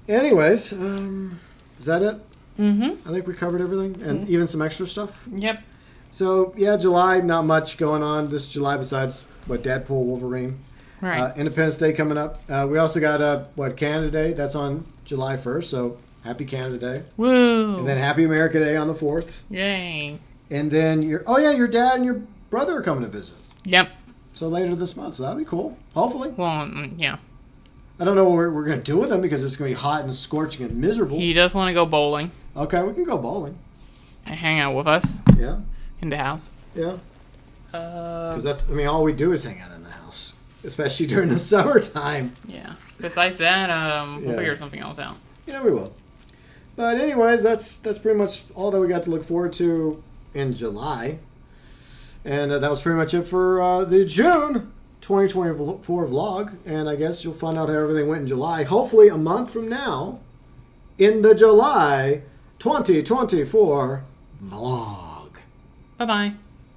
Anyways, is that it? Mm-hmm. I think we covered everything, and even some extra stuff. Yep. So yeah, July, not much going on this July besides Deadpool, Wolverine. Right. Independence Day coming up. We also got Canada Day. That's on July 1st. So happy Canada Day. Woo! And then Happy America Day on the 4th. Yay! And then your dad and your brother are coming to visit. Yep. So later this month. So that'll be cool. Hopefully. Well, yeah. I don't know what we're going to do with them because it's going to be hot and scorching and miserable. He does want to go bowling. Okay, we can go bowling. And hang out with us. Yeah. In the house. Yeah. Because all we do is hang out in the house, especially during the summertime. Yeah. Besides that, we'll figure something else out. Yeah, we will. But anyways, that's pretty much all that we got to look forward to in July. And that was pretty much it for the June 2024 vlog. And I guess you'll find out how everything went in July. Hopefully a month from now in the July 2024 vlog. Bye-bye.